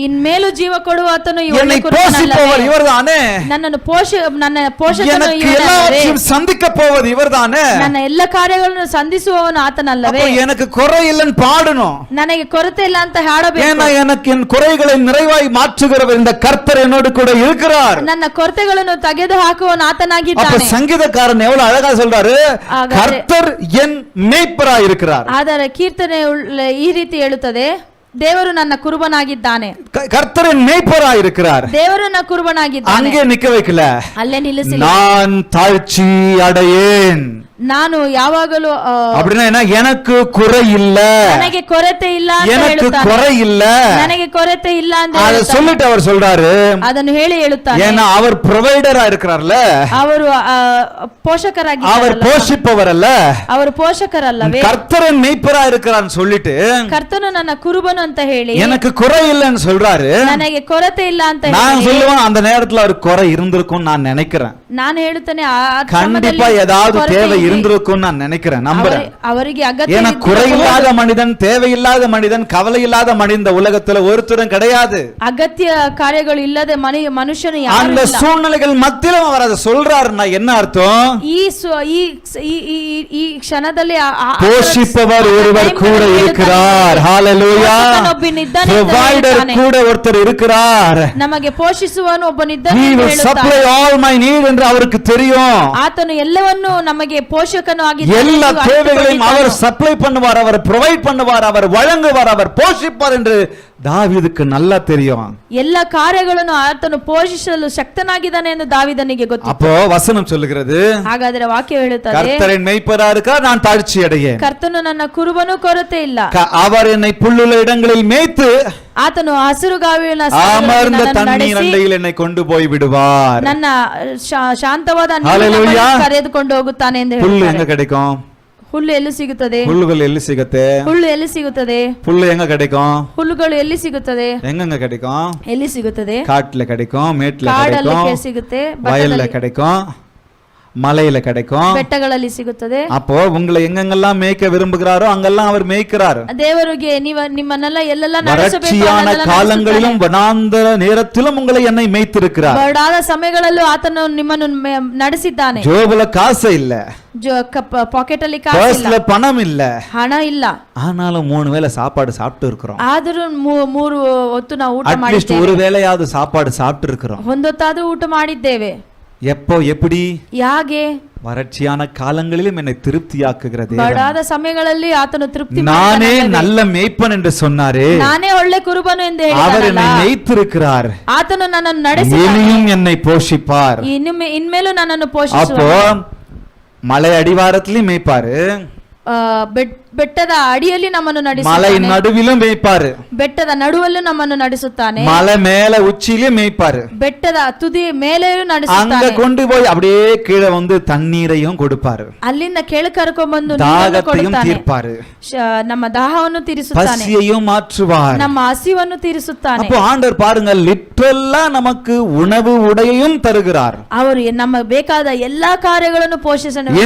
ಇನ್ಮೇಲೂ ಜೀವ ಕೊಡುವ ಆತನು ಈ ಒಳ್ಳೆ என்னை ಕುರುಬನಲ್ಲ. போஷிப்பவர் இவர்தானே. ನನ್ನ ಪೋಷಕನು எனக்கு எல்லாவற்றையும் சந்திக்க போவது இவர்தானே. ನನ್ನ ಎಲ್ಲ ಕಾರ್ಯಗಳನ್ನು ಸಂಧಿಸುವವನು ಆತನಲ್ಲವೇ. எனக்கு குறை இல்லைன்னு பாடணும், ನನಗೆ ಕೊರತೆ ಇಲ್ಲ ಅಂತ ಹಾಡಬೇಕು. ஏன்னா எனக்கு என் குறைகளை நிறைவாய் மாற்றுகிறவர் இந்த கர்த்தர் என்னோடு கூட இருக்கிறார். ನನ್ನ ಕೊರತೆಗಳನ್ನು ತೆಗೆದು ಹಾಕುವವನು ಆತನಾಗಿದ್ದಾನೆ. அப்ப சங்கீதக்காரன் எவ்வளவு அழகா சொல்றாரு, கர்த்தர் என் மேய்ப்பராய் இருக்கிறார். ಆದರೆ ಕೀರ್ತನೆ ಈ ರೀತಿ ಹೇಳುತ್ತದೆ, ದೇವರು ನನ್ನ ಕುರುಬನಾಗಿದ್ದಾನೆ. கர்த்தரின் மேய்ப்பராய் இருக்கிறார். ದೇವರು ನನ್ನ ಕುರುಬನಾಗಿದ್ದಾನೆ. அங்கே நிக்க வைக்கல, ಅಲ್ಲೇ ನಿಲ್ಲಿಸಿಲ್ಲ. நான் தாழ்ச்சி அடையேன். ನಾನು ಯಾವಾಗಲೂ அப்படின்னா என்ன? எனக்கு குறை இல்ல, ನನಗೆ ಕೊರತೆ ಇಲ್ಲ ಅಂತ எனக்கு ಹೇಳುತ್ತಾನೆ. குறை இல்ல, ನನಗೆ ಕೊರತೆ ಇಲ್ಲ ಅಂತ அத சொல்லிட்டு அவர் சொல்றாரு, ಅದನ್ನು ಹೇಳಿ ಹೇಳುತ್ತಾನೆ. ஏன்னா அவர் ப்ரொவைடரா இருக்கிறார்ல, ಅವರು ಪೋಷಕರಾಗಿದ್ದಾರೆ, அவர் போஷிப்பவர் அல்ல, ಅವರು ಪೋಷಕರಲ್ಲವೇ. கர்த்தரின் மேய்ப்பரா இருக்கிறான்னு சொல்லிட்டு ಕರ್ತನು ನನ್ನ ಕುರುಬನು ಅಂತ ಹೇಳಿ எனக்கு குறை இல்லைன்னு சொல்றாரு. ನನಗೆ ಕೊರತೆ ಇಲ್ಲ ಅಂತ நான் ಹೇಳಿ சொல்லுவேன், அந்த நேரத்துல அவர் குறை இருந்திருக்கும் நான் நினைக்கிறேன். ನಾನು ಹೇಳುತ್ತೇನೆ, கண்டிப்பா ஏதாவது தேவை இருந்திருக்கும் நான் நினைக்கிறேன், நம்புறேன். ಅವರಿಗೆ ಅಗತ್ಯ ஏன்னா குறையில்லாத மனிதன், தேவையில்லாத மனிதன், கவலை இல்லாத மனிதன் இந்த உலகத்துல ஒருத்தரும் கிடையாது. ಅಗತ್ಯ ಕಾರ್ಯಗಳು ಇಲ್ಲದೆ ಮನುಷ್ಯನು ಯಾರು அந்த ಇಲ್ಲ. சூழ்நிலைகள் மத்தியிலும் அவர் அதை சொல்றாருன்னா என்ன அர்த்தம்? ಈ ಕ್ಷಣದಲ್ಲಿ போஷிப்பவர் ஒருவர் கூட இருக்கிறார். ஹalleluya. ப்ரொவைடர் கூட ஒருத்தர் இருக்கிறார். ನಮಗೆ ಪೋಷಿಸುವವನು ಒಬ್ಬನಿದ್ದಾನೆ He ಎಂದು will ಹೇಳುತ್ತಾನೆ. supply all my need என்ற என்று அவருக்கு தெரியும். ಆತನು ಎಲ್ಲವನ್ನೂ ನಮಗೆ ಪೋಷಕನು ಆಗಿದ್ದಾನೆ எல்லா ಎಂದು தேவைகளையும் அவர் ಅರಿತುಕೊಂಡಿದ್ದನು. சப்ளை பண்ணுவார், அவர் ப்ரொவைட் பண்ணுவார், அவர் வழங்குவார், அவர் போஷிப்பார் என்று தாவீதுக்கு நல்லா தெரியும். ಎಲ್ಲ ಕಾರ್ಯಗಳನ್ನು ಆತನು ಪೋಷಿಸಲು ಶಕ್ತನಾಗಿದ್ದಾನೆ ಎಂದು ದಾವೀದನಿಗೆ ಗೊತ್ತು. அப்போ வசனம் சொல்லுகிறது, ಹಾಗಾದರೆ ವಾಕ್ಯ ಹೇಳುತ್ತದೆ, கர்த்தரின் மேய்ப்பரா இருக்கார், நான் தாழ்ச்சி அடையேன். ಕರ್ತನು ನನ್ನ ಕುರುಬನು ಕೊರತೆ ಇಲ್ಲ. அவர் என்னை புல்லுள்ள இடங்களில் மேய்த்து ಆತನು ಹಸಿರುಗಾವಿನ அமர்ந்த தண்ணீர் அண்டையில் என்னை கொண்டு போய் விடுவார். ನನ್ನ ಶಾಂತವಾದ Hallelujah. ಕರೆದುಕೊಂಡು ಹೋಗುತ್ತಾನೆ ಎಂದು புல்லு ಹೇಳ್ತಾರೆ. எங்க கிடைக்கும்? ಹುಲ್ಲು ಎಲ್ಲಿ ಸಿಗುತ್ತದೆ? புல்லுகள் எಲ್ಲಿ சிகத்தே? ಹುಲ್ಲು ಎಲ್ಲಿ ಸಿಗುತ್ತದೆ? புல்லு எங்க கிடைக்கும்? ಹುಲ್ಲುಗಳು ಎಲ್ಲಿ ಸಿಗುತ್ತದೆ? எங்கெங்க கிடைக்கும்? ಎಲ್ಲಿ ಸಿಗುತ್ತದೆ? காட்டுல கிடைக்கும், மேட்ல ಕಾಡಲ್ಲಿ கிடைக்கும், ಸಿಗುತ್ತೆ, வயல்ல கிடைக்கும், மலையில கிடைக்கும். ಬೆಟ್ಟಗಳಲ್ಲಿ ಸಿಗುತ್ತದೆ. அப்போ உங்களை எங்கெங்கெல்லாம் மேய்க்க விரும்புகிறாரோ அங்கெல்லாம் அவர் மேய்க்கிறார். ದೇವರಿಗೆ ನಿಮ್ಮನ್ನೆಲ್ಲ ಎಲ್ಲೆಲ್ಲ ನಡೆಸಬೇಕು, வறட்சியான ಅಲ್ಲೆಲ್ಲ காலங்களிலும் வனாந்தர நேரத்திலும் உங்களை என்னை மேய்த்திருக்கிறார். ಬರಡಾದ ಸಮಯಗಳಲ್ಲೂ ಆತನು ನಿಮ್ಮನ್ನು ನಡೆಸಿದ್ದಾನೆ. ஜோபுல காசு இல்ல, ಪಾಕೆಟ್ ಅಲ್ಲಿ ಕಾಸು பர்ஸ்ல ಇಲ್ಲ, பணம் இல்ல, ಹಣ ಇಲ್ಲ, ஆனாலும் 3 வேளை சாப்பாடு சாப்பிட்டு இருக்கிறோம். ಆದರೂ ಮೂರು ಹೊತ್ತು ನಾವು ಊಟ அட்லீஸ்ட் ಮಾಡಿದ್ದೇವೆ. ஒரு வேளையாவது சாப்பாடு சாப்பிட்டு இருக்கிறோம். ಒಂದೊತ್ತಾದ್ರೂ ಊಟ ಮಾಡಿದ್ದೇವೆ. எப்போ எப்படி? ಯಾಗೆ? வறட்சியான காலங்களிலும் என்னை திருப்தியாக்குகிறது. ಬರಡಾದ ಸಮಯಗಳಲ್ಲಿ ಆತನು ತೃಪ್ತಿ நானே நல்ல மேய்ப்பன் என்று சொன்னாரே, ನಾನೇ ಒಳ್ಳೆ ಕುರುಬನು ಎಂದು அவர் ಹೇಳಿದನಲ್ಲ, என்னை மேய்த்திருக்கிறார், ಆತನು ನನ್ನನ್ನು ನಡೆಸಿದ್ದಾನೆ, இனியும் என்னை போஷிப்பார். ಇನ್ಮೇಲೂ ನನ್ನನ್ನು அப்போ ಪೋಷಿಸುವನು. மலை அடிவாரத்திலும் மேய்ப்பாரு, ಬೆಟ್ಟದ ಅಡಿಯಲ್ಲಿ ನಮ್ಮನ್ನು மலை ನಡೆಸುತ್ತಾನೆ, நடுவிலும் மேய்ப்பாரு, ಬೆಟ್ಟದ ನಡುವಲ್ಲೂ ನಮ್ಮನ್ನು ನಡೆಸುತ್ತಾನೆ, மலை மேல உச்சியிலும் மேய்ப்பாரு, ಬೆಟ್ಟದ ತುದಿ ಮೇಲೆಯೂ அங்க ನಡೆಸುತ್ತಾನೆ, கொண்டு போய் அப்படியே கீழே வந்து தண்ணீரையும் கொடுப்பாரு, ಅಲ್ಲಿಂದ ಕೆಳ ಕರ್ಕೊಂಡ್ಬಂದು ನೀರನ್ನು தாகத்தையும் ಕೊಡುತ್ತಾನೆ, தீர்ப்பாரு, ನಮ್ಮ ದಾಹವನ್ನು ತೀರಿಸುತ್ತಾನೆ, பசியையும் மாற்றுவார். ನಮ್ಮ ಹಸಿವನ್ನು ತೀರಿಸುತ್ತಾನೆ. அப்போ ஆண்டவர் பாருங்க, லிட்டரலா நமக்கு உணவு உடையையும் தருகிறார். ಅವರು ನಮ್ಮ ಬೇಕಾದ ಎಲ್ಲಾ ಕಾರ್ಯಗಳನ್ನು ಪೋಷಿಸಲು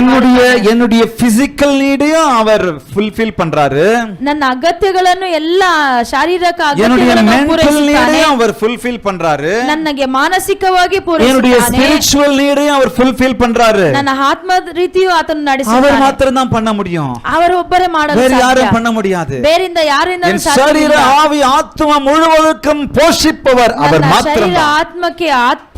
என்னுடைய பிசிக்கல் நீடையும் அவர் ஃபுல்ஃபில் பண்றாரு, ನನ್ನ ಅಗತ್ಯಗಳನ್ನು ಎಲ್ಲ ಶಾರೀರಿಕ என்னுடைய ಅಗತ್ಯಗಳನ್ನು மென்டல் ಪೂರೈಸುತ್ತಾನೆ, நீடையும் அவர் ஃபுல்ஃபில் பண்றாரு, ನನಗೆ ಮಾನಸಿಕವಾಗಿ என்னுடைய ಪೂರೈಸುತ್ತಾನೆ, ஸ்பிரிச்சுவல் நீடையும் அவர் ஃபுல்ஃபில் பண்றாரு. ನನ್ನ ಆತ್ಮ ರೀತಿಯೂ ಆತನು அவர் ನಡೆಸುತ್ತಾನೆ. மாத்திரம் தான் பண்ண முடியும், ಅವರು ಒಬ್ಬರೇ ಮಾಡಲು வேற ಸಾಧ್ಯ, யாரும் பண்ண முடியாது. ಬೇರಿಂದ ಯಾರಿಂದ என் சரீர ஆவி ஆத்மா முழுவதுக்கும் போஷிப்பவர் அவர் மாத்திரம் தான். ಆತ್ಮಕ್ಕೆ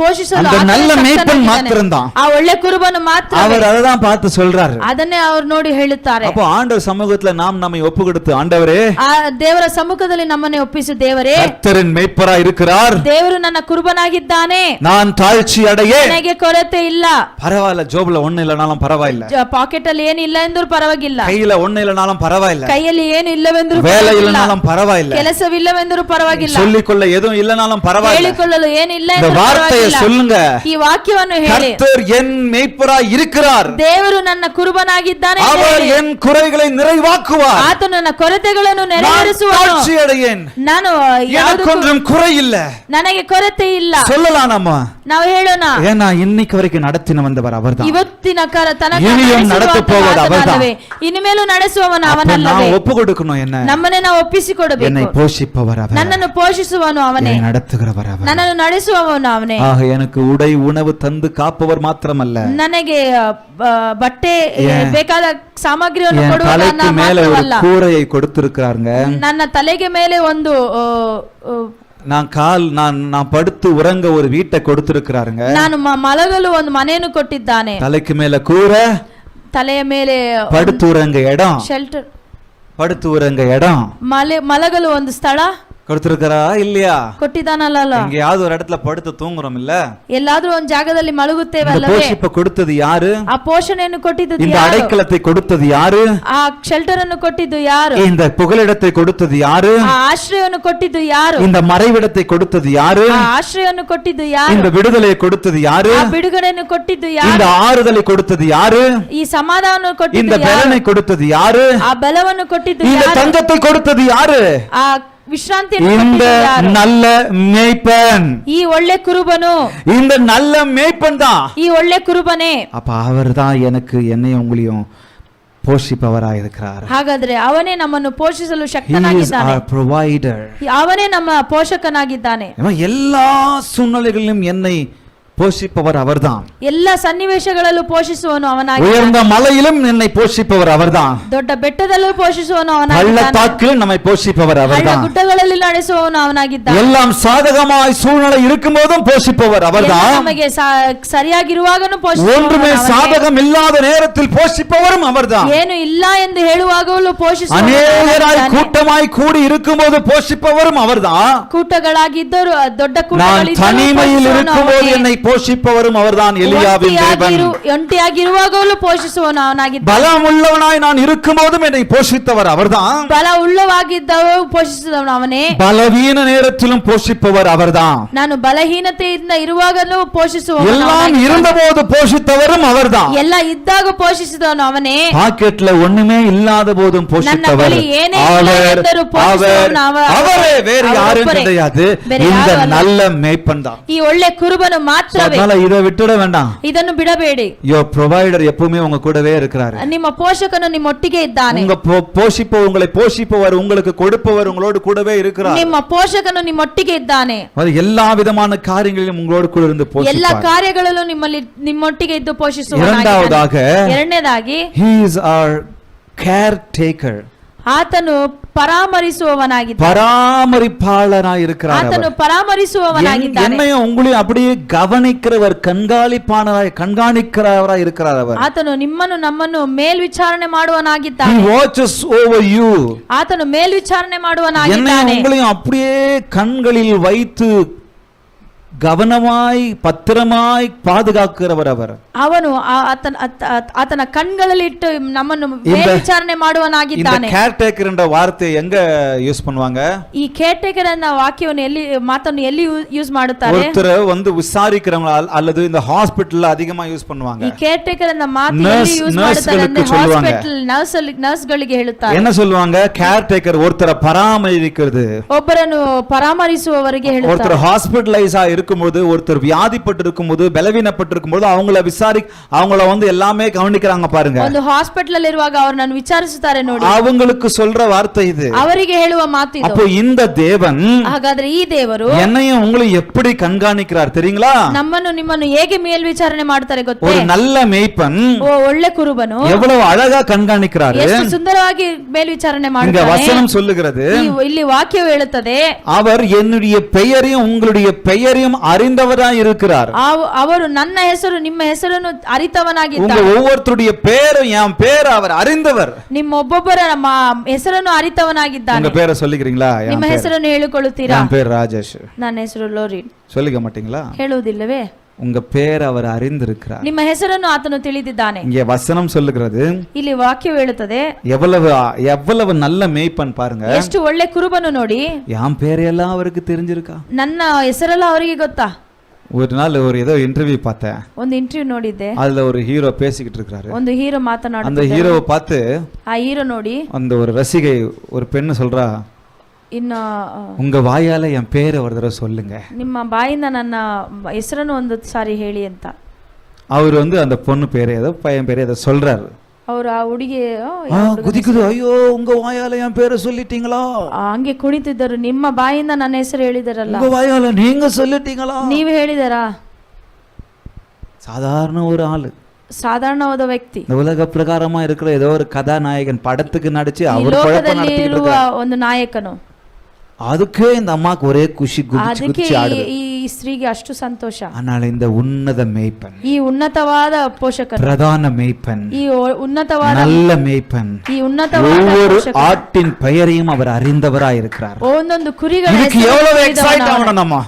ಪೋಷಿಸಲು அந்த ಆತನೇ நல்ல மேய்ப்பன் ಶಕ್ತನಾಗಿದ್ದಾನೆ. மாத்திரம் தான். ಆ ಒಳ್ಳೆ ಕುರುಬನು ಮಾತ್ರ அவர் அததான் பார்த்து சொல்றாரு. ಅದನ್ನೇ ಅವರು ನೋಡಿ ಹೇಳುತ್ತಾರೆ. அப்போ ஆண்டவர் சமூகத்துல நாம் நம்மை ஒப்பு கொடுத்து, ஆண்டவரே ಆ ದೇವರ ಸಮ್ಮುಖದಲ್ಲಿ ನಮ್ಮನ್ನೇ ಒಪ್ಪಿಸು, ದೇವರೇ கர்த்தரின் மேய்ப்பரா இருக்கிறார், ದೇವರು ನನ್ನ ಕುರುಬನಾಗಿದ್ದಾನೆ, நான் தாழ்ச்சி அடையே, ನನಗೆ ಕೊರತೆ ಇಲ್ಲ. பரவாயில்ல, ஜோப்ல ஒண்ணு இல்லனாலும் பரவாயில்ல, ಪಾಕೆಟ್ ಅಲ್ಲಿ ಏನಿಲ್ಲ ಎಂದ್ರೂ ಪರವಾಗಿಲ್ಲ, கையில ஒண்ணு இல்லனாலும் பரவாயில்ல, ಕೈಯಲ್ಲಿ ಏನು ಇಲ್ಲವೆಂದ್ರೂ வேலை ಪರವಾಗಿಲ್ಲ, இல்லனாலும் பரவாயில்ல, ಕೆಲಸವಿಲ್ಲವೆಂದ್ರೂ ಪರವಾಗಿಲ್ಲ, சொல்லிக்கொள்ள எதுவும் இல்லனாலும் பரவாயில்ல, ಹೇಳಿಕೊಳ್ಳಲು ಏನಿಲ್ಲ இந்த ಎಂದ್ರೂ வார்த்தையை ಪರವಾಗಿಲ್ಲ. சொல்லுங்க, ಈ ವಾಕ್ಯವನ್ನು ಹೇಳಿ, கர்த்தர் என் மேய்ப்பரா இருக்கிறார், ದೇವರು ನನ್ನ ಕುರುಬನಾಗಿದ್ದಾನೆ ಎಂದು அவர் ಹೇಳಿ, என் குறைகளை நிறைவாக்குவார், ಆತನು ನನ್ನ ಕೊರತೆಗಳನ್ನು நான் ನೆರವೇರಿಸುವನು, தாழ்ச்சி அடையேன், ನಾನು எனக்கு ಯಾವುದಕ್ಕೂ ஒன்றும் குறை இல்ல ನನಗೆ ಕೊರತೆ ಇಲ್ಲ சொல்லலாம் நம்ம. ನಾವು ಹೇಳೋಣ. ஏன்னா இன்னைக்கு வரைக்கும் நடத்தின வந்தவர் அவர்தான், ಇವತ್ತಿನ ತನಕ இனியும் நடத்த போவது அவர்தான். ಇನ್ಮೇಲೂ ನಡೆಸುವವನು அப்ப ಅವನಲ್ಲವೇ? நான் ஒப்பு கொடுக்கணும், என்ன ನಮ್ಮನ್ನೇ ನಾವು என்னை ಒಪ್ಪಿಸಿಕೊಡಬೇಕು. போஷிப்பவர் அவர், ನನ್ನನ್ನು ಪೋಷಿಸುವವನು ಅವನೇ, என்னை நடத்துகிறவர் அவர். ನನ್ನನ್ನು ನಡೆಸುವವನು ಅವನೇ. ஆக எனக்கு உடை உணவு தந்து காப்பவர் மாத்திரமல்ல, ನನಗೆ ಬಟ್ಟೆ ஏன் ಬೇಕಾದ ಸಾಮಗ್ರಿಯನ್ನು என் ಕೊಡುವ தலைக்கு மேல ஒரு ಮಾತ್ರವಲ್ಲ, கூரையை கொடுத்திருக்கிறாங்க, ನನ್ನ ತಲೆಗೆ ಮೇಲೆ ಒಂದು நான் படுத்து உறங்க ஒரு வீட்டை கொடுத்திருக்கிறாருங்க, ನಾನು ಮಲಗಲು ಒಂದು ಮನೆಯನ್ನು ಕೊಟ್ಟಿದ್ದಾನೆ, தலைக்கு மேல கூரை, ತಲೆಯ ಮೇಲೆ படுத்து உறங்க இடம், ಶೆಲ್ಟರ್, படுத்து உறங்க இடம் ಮಲಗಲು ಒಂದು ಸ್ಥಳ கொடுத்திருக்கிறா இல்லையா? ಕೊಟ್ಟಿದ್ದಾನಲ್ಲ. எங்கேயாவது ஒரு இடத்துல படுத்து தூங்குறோம் இல்ல, ಎಲ್ಲಾದ್ರೂ ಒಂದು ಜಾಗದಲ್ಲಿ ಮಲಗುತ್ತೇವೆ இந்த ಅಲ್ಲವೇ? போஷிப்பை கொடுத்தது யாரு? ಆ ಪೋಷಣೆಯನ್ನು ಕೊಟ್ಟಿದ್ದು இந்த ಯಾರು? அடைக்கலத்தை கொடுத்தது யாரு? ಆ ಶೆಲ್ಟರ್ ಅನ್ನು ಕೊಟ್ಟಿದ್ದು ಯಾರು? இந்த புகலிடத்தை கொடுத்தது யாரு? ಆ ಆಶ್ರಯವನ್ನು ಕೊಟ್ಟಿದ್ದು ಯಾರು? இந்த மறைவிடத்தை கொடுத்தது யாரு? ಆ ಆಶ್ರಯವನ್ನು ಕೊಟ್ಟಿದ್ದು ಯಾರು? இந்த விடுதலையை கொடுத்தது யாரு? ಆ ಬಿಡುಗಡೆಯನ್ನು ಕೊಟ್ಟಿದ್ದು இந்த ಯಾರು? ஆறுதலை கொடுத்தது யாரு? ಈ ಸಮಾಧಾನವನ್ನು இந்த ಕೊಟ್ಟಿದ್ದು ಯಾರು? பலனை கொடுத்தது யாரு? ಆ ಬಲವನ್ನು ಕೊಟ್ಟಿದ್ದು இந்த ಯಾರು? தஞ்சத்தை கொடுத்தது யாரு? ಆ ವಿಶ್ರಾಂತಿಯನ್ನು இந்த ಕೊಟ್ಟಿದ್ದು ಯಾರು? நல்ல மேய்ப்பன், ಈ ಒಳ್ಳೆ ಕುರುಬನು, இந்த நல்ல மேய்ப்பன் தான். ಈ ಒಳ್ಳೆ ಕುರುಬನೇ. அப்ப அவர்தான் எனக்கு என்னையும் உங்களையும் போஷிப்பவராக இருக்கிறார். ಹಾಗಾದ್ರೆ ಅವನೇ ನಮ್ಮನ್ನು ಪೋಷಿಸಲು He is ಶಕ್ತನಾಗಿದ್ದಾನೆ, our provider. ಅವನೇ ನಮ್ಮ ಪೋಷಕನಾಗಿದ್ದಾನೆ. எல்லா சூழ்நிலைகளிலும் என்னை போஷிப்பவர் அவர்தான். ಎಲ್ಲ ಸನ್ನಿವೇಶಗಳಲ್ಲೂ ಪೋಷಿಸುವವನು ಅವನಾಗಿದ್ದಾನೆ. உயர்ந்த மலையிலும் என்னை போஷிப்பவர் அவர்தான். ದೊಡ್ಡ ಬೆಟ್ಟದಲ್ಲೂ ಪೋಷಿಸುವವನು ಅವನಾಗಿದ್ದಾನೆ. பள்ளத்தாக்கிலும் நம்மை போஷிப்பவர் ಹಳ್ಳ அவர்தான். ಗುಡ್ಡಗಳಲ್ಲಿ ನಡೆಸುವವನು ಅವನಾಗಿದ್ದಾನೆ. எல்லாம் சாதகமாய் சூழ்நிலை இருக்கும்போதும் போஷிப்பவர் அவர்தான். ನಮಗೆ ಸರಿಯಾಗಿರುವಾಗನೂ ஒன்றுமே ಪೋಷಿಸುವವನು சாதகம் இல்லாத நேரத்தில் போஷிப்பவரும் அவர்தான். ಏನು ಇಲ್ಲ ಎಂದು ಹೇಳುವಾಗಲೂ ಪೋಷಿಸುವವನು அநேகராய் ಅವನಾಗಿದ್ದಾನೆ. கூட்டமாய் கூடி இருக்கும்போது போஷிப்பவரும் அவர்தான். ಕೂಟಗಳಾಗಿದ್ದರು ದೊಡ್ಡ நான் ಕೂಟಗಳಿದ್ದರೂ தனிமையில் ಪೋಷಿಸುವವನು இருக்கும்போது ಅವನೇ. என்னை போஷிப்பவரும் அவர்தான். எலியாவின் தேவன். ಒಂಟಿಯಾಗಿರುವಾಗಲೂ ಪೋಷಿಸುವವನು ಅವನಾಗಿದ್ದಾನೆ. பலம் உள்ளவனாய் நான் இருக்கும்போதும் என்னை போஷித்தவர் அவர்தான். ಬಲ ಉಳ್ಳವಾಗಿದ್ದವು ಪೋಷಿಸಿದವನು ಅವನೇ. பலவீன நேரத்திலும் போஷிப்பவர் அவர்தான். ನಾನು ಬಲಹೀನತೆಯಿಂದ ಇರುವಾಗಲೂ ಪೋಷಿಸುವವನು எல்லாம் ಅವನಾಗಿದ್ದಾನೆ. இருந்தபோது போஷித்தவரும் அவர்தான். ಎಲ್ಲ ಇದ್ದಾಗ ಪೋಷಿಸಿದವನು ಅವನೇ. பாக்கெட்ல ஒண்ணுமே இல்லாத போதும் ನನ್ನ போஷித்தவர் ಬಳಿ ಏನೇ ಇಲ್ಲ ಎಂದರೂ ಪೋಷಿಸುವವನು அவரே, வேறு யாரும் ಅವರೊಬ್ಬರೇ. கிடையாது. ಬೇರೆ இந்த ಯಾರೂ ಅಲ್ಲ. நல்ல மேய்ப்பன் தான். ಈ ಒಳ್ಳೆ ಕುರುಬನು ಮಾತ್ರವೇ. அதனால இதை விட்டுட வேண்டாம். ಇದನ್ನು ಬಿಡಬೇಡಿ. யோ ப்ரொவைடர் எப்பவுமே உங்க கூடவே இருக்கிறாரு. ನಿಮ್ಮ ಪೋಷಕನು ನಿಮ್ಮೊಟ್ಟಿಗೆ ಇದ್ದಾನೆ. உங்க உங்களை போஷிப்பவர், உங்களுக்கு கொடுப்பவர் உங்களோடு கூடவே இருக்கிறார். ನಿಮ್ಮ ಪೋಷಕನು ನಿಮ್ಮೊಟ್ಟಿಗೆ ಇದ್ದಾನೆ. அது எல்லா விதமான காரியங்களிலும் உங்களோடு கூட இருந்து ಎಲ್ಲ போஷிப்பார். ಕಾರ್ಯಗಳಲ್ಲೂ ನಿಮ್ಮೊಟ್ಟಿಗೆ ಇದ್ದು இரண்டாவதாக, ಎರಡನೇದಾಗಿ he is our caretaker. ಆತನು ಪರಾಮರಿಸುವವನಾಗಿದ್ದಾನೆ. பராமரிப்பாளராய் இருக்கிறார். ಆತನು ಪರಾಮರಿಸುವವನಾಗಿದ್ದಾನೆ. என்னையும் உங்களையும் அப்படியே கவனிக்கிறவர், கண்காணிக்கிறவராய் இருக்கிறார் அவர். ಆತನು ನಿಮ್ಮನ್ನು ನಮ್ಮನ್ನು ಮೇಲ್ವಿಚಾರಣೆ ಮಾಡುವವನಾಗಿದ್ದಾನೆ. He watches over you. ಆತನು ಮೇಲ್ವಿಚಾರಣೆ என்னையும் ಮಾಡುವವನಾಗಿದ್ದಾನೆ. உங்களையும் அப்படியே கண்களில் வைத்து கவனமாய் பத்திரமாய் பாதுகாக்கிறவர் அவர். ಅವನು ಆತನ ಕಣ್ಗಳಲ್ಲಿಟ್ಟು ನಮ್ಮನ್ನು ಮೇಲ್ವಿಚಾರಣೆ இந்த ಮಾಡುವವನಾಗಿದ್ದಾನೆ. கேர்டேக்கர் என்ற வார்த்தை எங்க யூஸ் பண்ணுவாங்க? ಈ ಕೇರ್ಟೇಕರ್ ಅನ್ನ ವಾಕ್ಯವನ್ನು ಮಾತನ್ನು ಎಲ್ಲಿ ಯೂಸ್ ಮಾಡುತ್ತಾರೆ? ஒருத்தர் வந்து விசாரிக்கிறவங்க அல்லது இந்த ஹாஸ்பிடல்ல அதிகமா யூஸ் பண்ணுவாங்க. ಈ ಕೇರ್ಟೇಕರ್ ಅನ್ನ ಮಾತು ಎಲ್ಲಿ ಯೂಸ್ ಮಾಡುತ್ತಾರೆ ಅಂದ್ರೆ ಹಾಸ್ಪಿಟಲ್ ನರ್ಸ್ ಗಳಿಗೆ ಹೇಳುತ್ತಾರೆ. என்ன சொல்லுவாங்க? கேர்டேக்கர் ஒருத்தரை பராமரிக்கிறது. ಒಬ್ಬರನ್ನು ಪರಾಮರಿಸುವವರಿಗೆ ஒருத்தர் ಹೇಳುತ್ತಾರೆ. ஹாஸ்பிடலைஸ் இருக்கும்போது, ஒருத்தர் வியாதிப்பட்டு இருக்கும்போது, பலவீனப்பட்டு இருக்கும்போது அவங்கள வந்து எல்லாமே கவனிக்கிறாங்க பாருங்க. ಒಂದು ಹಾಸ್ಪಿಟಲ್ ಅಲ್ಲಿ ಇರುವಾಗ ಅವರನ್ನು ವಿಚಾರಿಸುತ್ತಾರೆ ನೋಡಿ. அவங்களுக்கு சொல்ற வார்த்தை இது. ಅವರಿಗೆ ಹೇಳುವ ಮಾತು ಇದು. அப்போ இந்த தேவன் ಹಾಗಾದ್ರೆ ಈ ದೇವರು என்னையும் உங்களையும் எப்படி கண்காணிக்கிறார் தெரியுங்களா? ನಮ್ಮನ್ನು ನಿಮ್ಮನ್ನು ಹೇಗೆ ಮೇಲ್ವಿಚಾರಣೆ ಮಾಡ್ತಾರೆ ಗೊತ್ತೇ? ஒரு நல்ல மேய்ப்பன் ಒಳ್ಳೆ ಕುರುಬನು எவ்வளவு அழகா கண்காணிக்கிறாரு. ಎಷ್ಟು ಸುಂದರವಾಗಿ ಮೇಲ್ವಿಚಾರಣೆ இங்க ಮಾಡ್ತಾನೆ. வசனம் சொல்லுகிறது, ಇಲ್ಲಿ ವಾಕ್ಯವು ಹೇಳುತ್ತದೆ, அவர் என்னுடைய பெயரையும் உங்களுடைய பெயரையும் அறிந்தவராய் இருக்கிறார். ಅವರು ನನ್ನ ಹೆಸರು ನಿಮ್ಮ ಹೆಸರನ್ನು உங்க ಅರಿತವನಾಗಿದ್ದಾನೆ. ஒவ்வொருத்தருடைய பேரும் என் பேர் அவர் அறிந்தவர். ನಿಮ್ಮ ಒಬ್ಬೊಬ್ಬರ ಹೆಸರನ್ನು ಅರಿತವನಾಗಿದ್ದಾನೆ. உங்க பேரை சொல்லிக்கிறீங்களா? ನಿಮ್ಮ ಹೆಸರನ್ನು ಹೇಳಿಕೊಳ್ಳುತ್ತೀರಾ? என் பேர் ராஜேஷ். ನನ್ನ ಹೆಸರು ಲೋರಿನ್. சொல்லிக்க மாட்டீங்களா? ಹೇಳುವುದಿಲ್ಲವೇ? உங்க பேர் அவர் அறிந்திருக்கிறார். ನಿಮ್ಮ ಹೆಸರನ್ನು ಆತನು ತಿಳಿದಿದ್ದಾನೆ. இங்க வசனம் சொல்லுகிறது, ಇಲ್ಲಿ ವಾಕ್ಯವು ಹೇಳುತ್ತದೆ, எவ்வளவு நல்ல மேய்ப்பன் பாருங்க. ಎಷ್ಟು ಒಳ್ಳೆ ಕುರುಬನು ನೋಡಿ. என் பேரையெல்லாம் அவருக்கு தெரிஞ்சிருக்கா? ನನ್ನ ಹೆಸರೆಲ್ಲ ಅವರಿಗೆ ಗೊತ್ತಾ? ஒரு நாள் ஒரு ஏதோ இன்டர்வியூ பார்த்தேன். ಒಂದು ಇಂಟರ್ವ್ಯೂ ನೋಡಿದ್ದೆ. அதுல ஒரு ஹீரோ பேசிக்கிட்டு இருக்காரு. ಒಂದು ಹೀರೋ அந்த ಮಾತನಾಡುತ್ತಿದ್ದಾರೆ. ஹீரோவை பார்த்து ಆ ಹೀರೋ ನೋಡಿ அந்த ஒரு ரசிகை, ஒரு பெண்ணு சொல்றா, ಇನ್ನ உங்க வாயால என் பேரை ஒரு தடவை சொல்லுங்க. ನಿಮ್ಮ ಬಾಯಿಂದ ನನ್ನ ಹೆಸರನ್ನು ಒಂದು ಸಾರಿ ಹೇಳಿ ಅಂತ. அவர் வந்து அந்த பொண்ணு பேரு ஏதோ பையன் பேரு ஏதோ சொல்றாரு. ಅವರು ಆ ಹುಡುಗಿ குதிக்குது, ஐயோ உங்க வாயால என் பேரை சொல்லிட்டீங்களா? ಹಂಗೆ ಕುಣಿತಿದ್ದರು. ನಿಮ್ಮ ಬಾಯಿಂದ ನನ್ನ ಹೆಸರು ಹೇಳಿದಾರಲ್ಲ, உங்க வாயால நீங்க சொல்லிட்டீங்களா? ನೀವು ಹೇಳಿದಾರಾ? சாதாரண ஒரு ஆளு, ಸಾಧಾರಣವಾದ ವ್ಯಕ್ತಿ, இந்த உலக பிரகாரமா இருக்கிற ஏதோ ஒரு கதாநாயகன் படத்துக்கு நடிச்சு ಈ அவர் ಲೋಕದಲ್ಲಿ ಇರುವ ಒಂದು ನಾಯಕನು. அதுக்கே இந்த அம்மாக்கு ஒரே குஷி, ಅದಕ್ಕೆ குச்சி ஆடுது. ಈ ಸ್ತ್ರೀಗೆ ಅಷ್ಟು ಸಂತೋಷ. ஆனால் இந்த உன்னத மேய்ப்பன், ಈ ಉನ್ನತವಾದ ಪೋಷಕನು, பிரதான மேய்ப்பன், ಈ ಉನ್ನತವಾದ நல்ல மேய்ப்பன், ಈ ಉನ್ನತವಾದ ஒவ்வொரு ಪೋಷಕನು ஆட்டின் பெயரையும் அவர் அறிந்தவராய் இருக்கிறார். ಒಂದೊಂದು ಕುರಿಗಳ இதுக்கு எவ்வளவு ಹೆಸರನ್ನು எக்ஸைட் ஆகணும் நம்ம?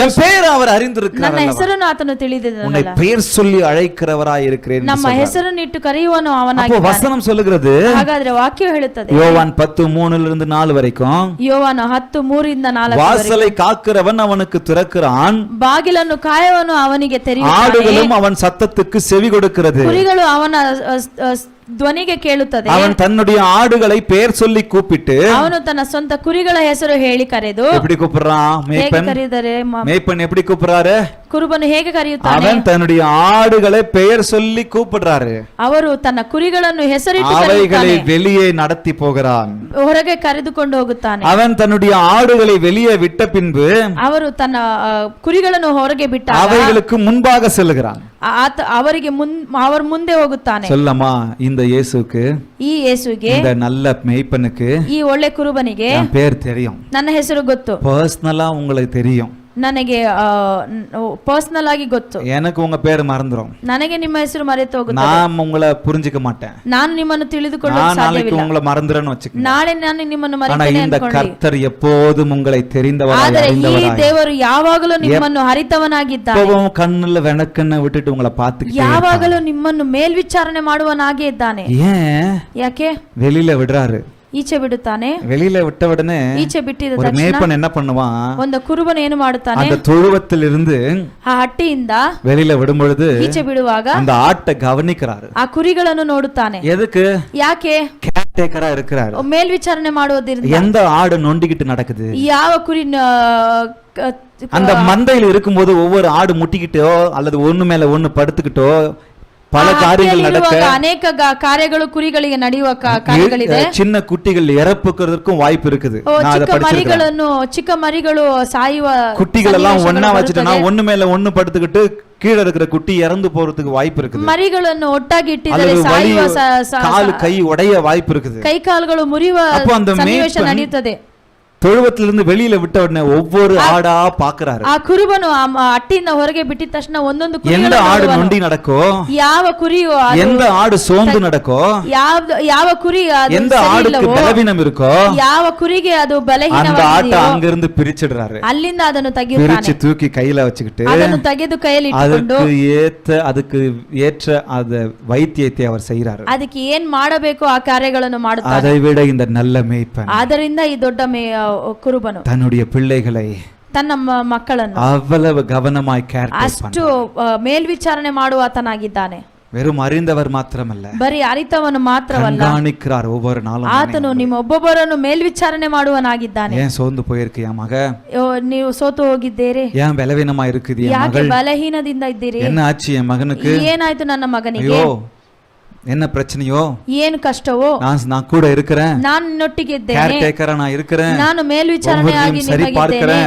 என் பெயரை அவர் அறிந்திருக்கிறார். ನನ್ನ ಹೆಸರನ್ನು ಆತನು உன்னை ತಿಳಿದಿದ್ದಾನಲ್ಲ. பெயர் சொல்லி அழைக்கிறவராய் இருக்கிறேன். ನಮ್ಮ ಹೆಸರನ್ನು ಇಟ್ಟು ಕರೆಯುವನು அப்போ ಅವನಾಗಿದ್ದಾನೆ. வசனம் சொல்லுகிறது, ಹಾಗಾದ್ರೆ ವಾಕ್ಯ ಹೇಳುತ್ತದೆ, யோவான் 10:3-4 வரைக்கும், ಯೋವಾನ 10:3-4 வாசலை காக்கிறவன் அவனுக்கு திறக்கிறான், ಬಾಗಿಲನ್ನು ಕಾಯುವನು ಅವನಿಗೆ ತೆರೆಯುತ್ತಾನೆ, ஆடுகளும் அவன் சத்தத்துக்கு செவி கொடுக்கிறது, ಕುರಿಗಳು ಅವನ ಧ್ವನಿಗೆ ಕೇಳುತ್ತದೆ, அவன் தன்னுடைய ஆடுகளை பெயர் சொல்லி கூப்பிட்டு, ಅವನು ತನ್ನ ಸ್ವಂತ ಕುರಿಗಳ ಹೆಸರು ಹೇಳಿ ಕರೆದು, எப்படி கூப்பிடுறான்? ಹೇಗೆ ಕರೆದರೆ மேய்ப்பன் எப்படி கூப்பிடுறாரு? ಕುರುಬನು ಹೇಗೆ ಕರೆಯುತ್ತಾನೆ? அவன் தன்னுடைய ஆடுகளை பெயர் சொல்லி கூப்பிடுறாரு. ಅವರು ತನ್ನ ಕುರಿಗಳನ್ನು ಹೆಸರಿಟ್ಟು அவைகளை வெளியே நடத்தி போகிறான். ಹೊರಗೆ ಕರೆದುಕೊಂಡು ಹೋಗುತ್ತಾನೆ. அவன் தன்னுடைய ஆடுகளை வெளியே விட்ட பின்பு ಅವರು ತನ್ನ ಕುರಿಗಳನ್ನು ಹೊರಗೆ ಬಿಟ್ಟ அவைகளுக்கு முன்பாக செல்லுகிறான். ಅವರಿಗೆ ಅವರ ಮುಂದೆ ಹೋಗುತ್ತಾನೆ. சொல்லமா இந்த இயேசுக்கு, ಈ ಯೇಸುವಿಗೆ, இந்த நல்ல மேய்ப்பனுக்கு ಈ ಒಳ್ಳೆ ಕುರುಬನಿಗೆ என் பேர் தெரியும். ನನ್ನ ಹೆಸರು ಗೊತ್ತು. பர்சனலா உங்களுக்கு தெரியும். ನನಗೆ ಪರ್ಸನಲ್ ಆಗಿ ಗೊತ್ತು. எனக்கு உங்க பேர் மறந்துரும். ನನಗೆ ನಿಮ್ಮ ಹೆಸರು ಮರೆತು ಹೋಗುತ್ತೆ. நான் உங்களை புரிஞ்சுக்க மாட்டேன். ನಾನು ನಿಮ್ಮನ್ನು ತಿಳಿದುಕೊಳ್ಳಲು சாத்தியவில்லை. உங்களை மறந்துறேன்னு வச்சுக்கோங்க. ನಾಳೆ ನಾನು ನಿಮ್ಮನ್ನು ஆனா ಮರೆತೇನೆ இந்த ಅನ್ಕೊಳ್ಳಿ. கர்த்தர் எப்போதும் உங்களை தெரிந்தவராய் ಆದರೆ ಈ அறிந்தவராய் ದೇವರು ಯಾವಾಗಲೂ ನಿಮ್ಮನ್ನು ಹರಿತವನಾಗಿದ್ದಾನೆ. எப்பவும் கண்ணுல விளக்கண்ண விட்டுட்டு உங்களை பார்த்துக்கிட்டே ಯಾವಾಗಲೂ ನಿಮ್ಮನ್ನು ಮೇಲ್ವಿಚಾರಣೆ ಮಾಡುವನಾಗೆ ಇದ್ದಾನೆ. ஏன் ಯಾಕೆ வெளியில விடுறாரு? ಈಚೆ ಬಿಡುತ್ತಾನೆ. வெளியில விட்ட உடனே ಈಚೆ ಬಿಟ್ಟಿದ ஒரு ತಕ್ಷಣ மேய்ப்பன் என்ன பண்ணுவான்? ಒಂದು ಕುರುಬನ ಏನು ಮಾಡುತ್ತಾನೆ? அந்த தொழுவத்தில் இருந்து ಆ ಹಟ್ಟಿಯಿಂದ வெளியில விடும் பொழுது ಈಚೆ ಬಿಡುವಾಗ அந்த ஆட்டை கவனிக்கிறாரு. ಆ ಕುರಿಗಳನ್ನು ನೋಡುತ್ತಾನೆ. எதுக்கு? ಯಾಕೆ? கேர்டேக்கரா இருக்கிறாரு. ಮೇಲ್ವಿಚಾರಣೆ ಮಾಡುವುದರಿಂದ. எந்த ஆடு நொண்டிக்கிட்டு நடக்குது? ಯಾವ ಕುರಿ அந்த மந்தையில் இருக்கும்போது ஒவ்வொரு ஆடு முட்டிக்கிட்டோ அல்லது ஒண்ணு மேல ஒண்ணு படுத்துக்கிட்டோ பல காரியங்கள் நடக்க, ಅನೇಕ ಕಾರ್ಯಗಳು ಕುರಿಗಳಿಗೆ ನಡೆಯುವ ಕಾರ್ಯಗಳಿದೆ. சின்ன குட்டிகள் இறப்புக்கிறதுக்கும் வாய்ப்பு இருக்குது. ಚಿಕ್ಕ ಮರಿಗಳು ಸಾಯುವ குட்டிகள் எல்லாம் ஒண்ணா வச்சுட்டோம்னா ஒண்ணு மேல ஒண்ணு படுத்துக்கிட்டு கீழே இருக்கிற குட்டி இறந்து போறதுக்கு வாய்ப்பு இருக்குது. ಮರಿಗಳನ್ನು ಒಟ್ಟಾಗಿ ಇಟ್ಟಿದರೆ கால் கை உடைய வாய்ப்பு இருக்குது. ಕೈ ಕಾಲುಗಳು ಮುರಿಯುವ ಸನ್ನಿವೇಶ ನಡೆಯುತ್ತದೆ. தொழுவத்திலிருந்து வெளியில விட்ட உடனே ஒவ்வொரு ஆடா பாக்குறாரு. ಆ ಕುರುಬನು ಅಟ್ಟಿಯಿಂದ ಹೊರಗೆ ಬಿಟ್ಟಿದ ತಕ್ಷಣ ಒಂದೊಂದು எந்த ஆடு நொண்டி நடக்கோ, ಯಾವ ಕುರಿಯು, எந்த ஆடு சோர்ந்து நடக்கோ, ಯಾವ ಕುರಿ எந்த ஆடுக்கு பலவீனம் இருக்கோ, ಯಾವ ಕುರಿಗೆ ಅದು ಬಲಹೀನವಾಗಿದೆಯೋ அந்த ஆட்டை அங்கிருந்து பிரிச்சிடுறாரு. ಅಲ್ಲಿಂದ ಅದನ್ನು ತೆಗೆಯುತ್ತಾನೆ. பிரிச்சு தூக்கி கையில வச்சுக்கிட்டு ಅದನ್ನು ತೆಗೆದು ಕೈಯಲ್ಲಿ ಇಟ್ಟುಕೊಂಡು அதுக்கு ஏற்ற அந்த வைத்தியத்தை அவர் செய்யறாரு. ಅದಕ್ಕೆ ಏನ್ ಮಾಡಬೇಕು ಆ ಕಾರ್ಯಗಳನ್ನು ಮಾಡುತ್ತಾನೆ. அதை விட இந்த நல்ல மேய்ப்பன் ಆದ್ದರಿಂದ ಈ ದೊಡ್ಡ ಕುರುಬನು தன்னுடைய பிள்ளைகளை, ತನ್ನ ಮಕ್ಕಳನ್ನು அவ்வளவு கவனமாய் கேர் ಅಷ್ಟು ಮೇಲ್ವಿಚಾರಣೆ ಮಾಡುವಾತನಾಗಿದ್ದಾನೆ. வெறும் அறிந்தவர் மாத்திரமல்ல, ಬರೀ ಅರಿತವನು ಮಾತ್ರವಲ್ಲ, கண்காணிக்கிறார் ஒவ்வொரு நாளும். ಆತನು ನಿಮ್ಮ ಒಬ್ಬೊಬ್ಬರನ್ನು ಮೇಲ್ವಿಚಾರಣೆ ಮಾಡುವನಾಗಿದ್ದಾನೆ. ஏன் சோர்ந்து போயிருக்கியா மக? ನೀವು ಸೋತು ಹೋಗಿದ್ದೀರಿ? ஏன் பலவீனமா இருக்குது என் ಯಾಕೆ மகள்? ಬಲಹೀನದಿಂದ ಇದ್ದೀರಿ? என்ன ஆச்சு என் மகனுக்கு? ಏನಾಯ್ತು ನನ್ನ ಮಗನಿಗೆ? ஐயோ என்ன பிரச்சனையோ, ಏನು ಕಷ್ಟವೋ, நான் கூட இருக்கிறேன், ನಾನು ನಿನ್ನೊಟ್ಟಿಗೆ ಇದ್ದೇನೆ, ಕೇರ್ ಟೇಕರ್ ನಾನು இருக்கிறேன், ನಾನು ಮೇಲ್ವಿಚಾರಣೆಯಾಗಿ ನಿಮಗಿದ್ದೇನೆ,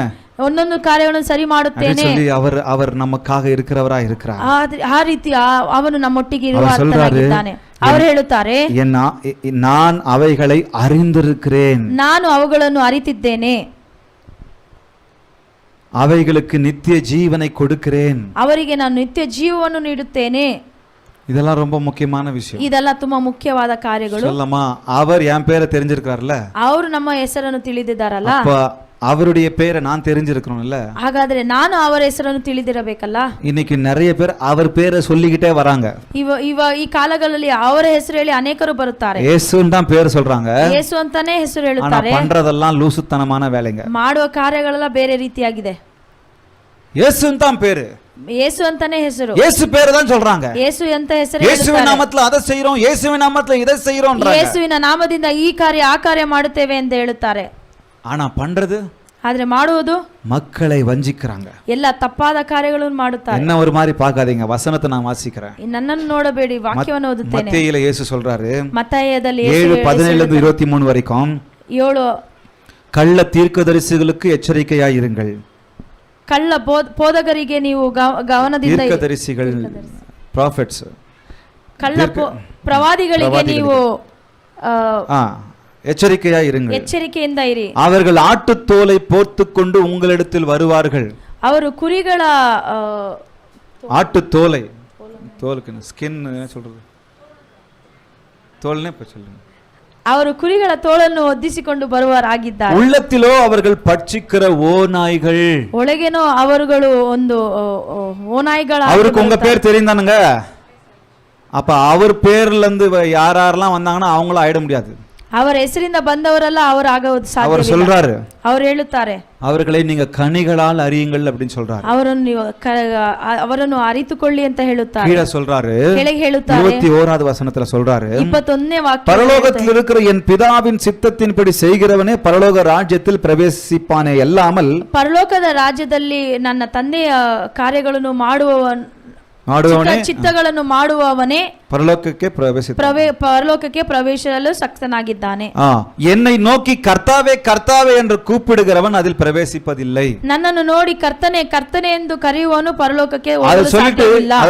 ಒಂದೊಂದು ಕಾರ್ಯಗಳನ್ನು ಸರಿ ಮಾಡುತ್ತೇನೆ சொல்லி அவர் நமக்காக இருக்கிறவரா இருக்கிறார். ಆ ರೀತಿ ಅವನು ನಮ್ಮೊಟ್ಟಿಗೆ ಇರುವಾತನಾಗಿದ್ದಾನೆ. ಅವರು ಹೇಳುತ್ತಾರೆ, நான் ಅவைகளை அறிந்திருக்கிறேன், ನಾನು ಅವುಗಳನ್ನು ಅರಿತಿದ್ದೇನೆ, அவைகளுக்கு நித்திய ஜீவனை கொடுக்கிறேன், ಅವರಿಗೆ ನಾನು ನಿತ್ಯ ಜೀವವನ್ನು ನೀಡುತ್ತೇನೆ. இதெல்லாம் ரொம்ப முக்கியமான விஷயம். ಇದೆಲ್ಲ ತುಂಬಾ ಮುಖ್ಯವಾದ ಕಾರ್ಯಗಳು. சொல்லமா, அவர் என் பேரை தெரிஞ்சிருக்காருல்ல, ಅವರು ನಮ್ಮ ಹೆಸರನ್ನು ತಿಳಿದಿದ್ದಾರಲ್ಲ, அப்ப அவருடைய பேரை நான் தெரிஞ்சிருக்கணும்ல. ಹಾಗಾದ್ರೆ ನಾನು ಅವರ ಹೆಸರನ್ನು ತಿಳಿದಿರಬೇಕಲ್ಲ. இன்னைக்கு நிறைய பேர் அவர் பேரை சொல்லிக்கிட்டே வராங்க. ಈ ಕಾಲಗಳಲ್ಲಿ ಅವರ ಹೆಸರು ಹೇಳಿ ಅನೇಕರು ಬರುತ್ತಾರೆ. ಯೇಸುன்னு தான் பேர் சொல்றாங்க, ಯೇಸು ಅಂತಾನೆ ಹೆಸರು ಹೇಳುತ್ತಾರೆ. பண்றதெல்லாம் லூசுத்தனமான வேலைங்க. ಮಾಡುವ ಕಾರ್ಯಗಳೆಲ್ಲ ಬೇರೆ ರೀತಿಯಾಗಿದೆ. ಯೇಸುன்னு தான் பேரு, ಯೇಸು ಅಂತಾನೆ ಹೆಸರು, ಯೇಸು பேரை தான் சொல்றாங்க. ಯೇಸು ಅಂತ ಹೆಸರು, ಯೇಸುವಿನ ನಾಮத்தில் அதை செய்றோம், ಯೇಸುವಿನ ನಾಮத்தில் இதை செய்றோம்ன்றாங்க. ಯೇಸುವಿನ ನಾಮದಿಂದ ಈ ಕಾರ್ಯ ಆ ಕಾರ್ಯ ಮಾಡುತ್ತೇವೆ ಅಂತ ಹೇಳುತ್ತಾರೆ. ஆனா பண்றது, ಆದ್ರೆ ಮಾಡುವುದು, மக்களை வஞ்சிக்கிறாங்க. ಎಲ್ಲ ತಪ್ಪಾದ ಕಾರ್ಯಗಳನ್ನು ಮಾಡುತ್ತಾರೆ. என்ன ஒரு மாதிரி பார்க்காதீங்க, வசனத்தை நான் வாசிக்கிறேன். ನನ್ನನ್ನು ನೋಡಬೇಡಿ, ವಾಕ್ಯವನ್ನು ಓದುತ್ತೇನೆ. மத்தேயில இயேசு சொல்றாரு, ಮತ್ತಾಯದಲ್ಲಿ 7:17 23 வரைக்கும், 7 கள்ள தீர்க்கதரிசிகளுக்கு எச்சரிக்கையாய் இருங்கள். ಕಳ್ಳ ಬೋಧಕರಿಗೆ ನೀವು ಗಮನದಿಂದ, தீர்க்கதரிசிகள் ಪ್ರಾಫಿಟ್ಸ್, ಕಳ್ಳ ಪ್ರವಾದಿಗಳಿಗೆ ನೀವು எச்சரிக்கையாய் இருங்கள், ಎಚ್ಚರಿಕೆಯಿಂದ ಇರಿ. அவர்கள் ஆட்டுத்தோலை போர்த்துக்கொண்டு உங்களிடத்தில் வருவார்கள். ಅವರು ಕುರಿಗಳ ஆட்டுத்தோலை, தோலுக்கு ஸ்கின் சொல்றது, தோல்னே சொல்லுங்க. ಅವರು ಕುರಿಗಳ ತೋಳನ್ನು ಒದ್ದಿಸಿಕೊಂಡು ಬರುವರಾಗಿದ್ದಾರೆ. உள்ளத்திலோ அவர்கள் பட்சிக்கிற ஓநாய்கள், ಒಳಗೇನೋ ಅವರುಗಳು ಒಂದು ಓನಾಯಿಗಳ. அவருக்கு உங்க பேர் தெரிந்தானுங்க, அப்ப அவர் பேர்ல இருந்து யாரெல்லாம் வந்தாங்கன்னா அவங்களும் ஆயிட முடியாது. ಅವರ ಹೆಸರಿಂದ ಬಂದವರೆಲ್ಲ ಅವರು ಆಗೋದು அவர் ಸಾಧ್ಯವಿಲ್ಲ. சொல்றாரு, ಅವರು ಹೇಳುತ್ತಾರೆ, அவர்களை நீங்க கனிகளால் அறியுங்கள் அப்படின்னு சொல்றாரு. ಅವರನ್ನು ನೀವು ಅವರನ್ನು ಅರಿತುಕೊಳ್ಳಿ ಅಂತ ಹೇಳುತ್ತಾರೆ. கீழே சொல்றாரு, ಕೆಳಗೆ ಹೇಳುತ್ತಾರೆ 21வது வசனத்துல சொல்றாரு, 21ನೇ ವಾಕ್ಯ, பரலோகத்தில் இருக்கிற என் பிதாவின் சித்தத்தின்படி செய்கிறவனே பரலோக ராஜ்யத்தில் பிரவேசிப்பானே அல்லாமல், ಪರಲೋಕದ ರಾಜ್ಯದಲ್ಲಿ ನನ್ನ ತಂದೆಯ ಕಾರ್ಯಗಳನ್ನು ಮಾಡುವವನೇ ಚಿತ್ತಗಳನ್ನು ಮಾಡುವವನೇ பரலோகಕ್ಕೆ ಪರಲೋಕಕ್ಕೆ ಪ್ರವೇಶಿಸಲು ಶಕ್ತನಾಗಿದ್ದಾನೆ. என்னை நோக்கி கர்த்தாவே கர்த்தாவே என்று கூப்பிடுகிறவன் அதில் பிரவேசிப்பதில்லை. ನನ್ನನ್ನು ನೋಡಿ ಕರ್ತನೆ ಕರ್ತನೆ ಎಂದು ಕರೆಯುವವನು ಪರಲೋಕಕ್ಕೆ அதை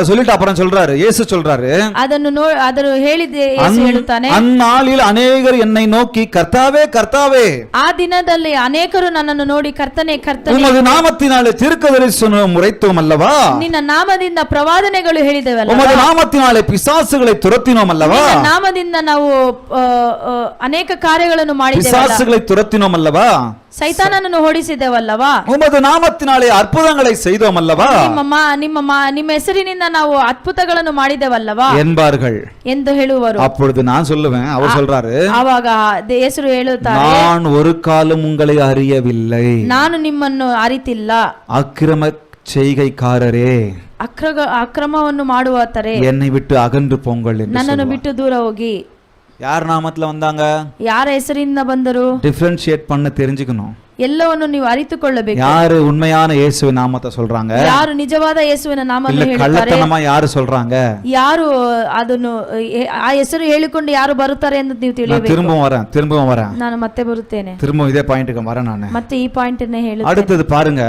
சொல்லிட்டு அப்புறம் சொல்றாரு, இயேசு சொல்றாரு, ಅದನ್ನು ಹೇಳಿದೆ ಯೇಸು ಹೇಳುತ್ತಾನೆ, அந்நாளில் அநேகர் என்னை நோக்கி கர்த்தாவே கர்த்தாவே, ಆ ದಿನದಲ್ಲಿ ಅನೇಕರು ನನ್ನನ್ನು ನೋಡಿ ಕರ್ತನೆ ಕರ್ತನೆ, உமது நாமத்தினாலே தீர்க்கதரிசனம் உரைத்தோம் அல்லவா, ನಿನ್ನ ನಾಮದಿಂದ ಪ್ರವಾದನೆಗಳು ಹೇಳಿದೆವಲ್ಲ, உமது நாமத்தினாலே பிசாசுகளை துரத்தினோம் அல்லவா, ನಾಮದಿಂದ ನಾವು ಅನೇಕ ಕಾರ್ಯಗಳನ್ನು ಮಾಡಿದ್ದೇವೆ, பிசாசுகளை துரத்தினோம் அல்லவா, ಸೈತಾನನನ್ನು ಓಡಿಸಿದೆವಲ್ಲವಾ, உமது நாமத்தினாலே அற்புதங்களை செய்தோம் அல்லவா, ನಿಮ್ಮ ಹೆಸರಿನಿಂದ ನಾವು ಅದ್ಭುತಗಳನ್ನು ಮಾಡಿದೆವಲ್ಲವಾ என்பார்கள் ಎಂದು ಹೇಳುವರು. அப்பொழுது நான் சொல்லுவேன், அவர் சொல்றாரு, ಆವಾಗ ಯೇಸು ಹೇಳುತ್ತಾರೆ, நான் ஒரு காலம் உங்களை அறியவில்லை, ನಾನು ನಿಮ್ಮನ್ನು ಅರಿತಿಲ್ಲ, அக்கிரம செய்கைக்காரரே, ಅಕ್ರಮವನ್ನು ಮಾಡುವವರೇ, என்னை விட்டு அகன்று போங்கள் என்று ನನ್ನನ್ನು ಬಿಟ್ಟು ದೂರ ಹೋಗಿ. யார் நாமத்துல வந்தாங்க? ಯಾರ ಹೆಸರಿಂದ ಬಂದರು? டிஃபரன்ஷியேட் பண்ண தெரிஞ்சுக்கணும். ಎಲ್ಲವನ್ನು ನೀವು ಅರಿತುಕೊಳ್ಳಬೇಕು. யாரு உண்மையான இயேசுவின் நாமத்தை சொல்றாங்க, ಯಾರು ನಿಜವಾದ ಯೇಸುವಿನ ನಾಮವನ್ನು ಹೇಳ್ತಾರೆ, ಕಳ್ಳತನமா ಯಾರು சொல்றாங்க, ಯಾರು ಅದನ್ನು ಆ ಹೆಸರು ಹೇಳಿಕೊಂಡು ಯಾರು ಬರುತ್ತಾರೆ ಎಂದು ನೀವು ತಿಳಿಯಬೇಕು. திரும்பவும் வரேன் ನಾನು ಮತ್ತೆ ಬರುತ್ತೇನೆ, திரும்பவும் இதே பாயிண்ட்க்கு வரேன் ನಾನು. ಮತ್ತೆ ಈ ಪಾಯಿಂಟ್ ಅನ್ನು ಹೇಳುತ್ತೇನೆ. அடுத்தது பாருங்க,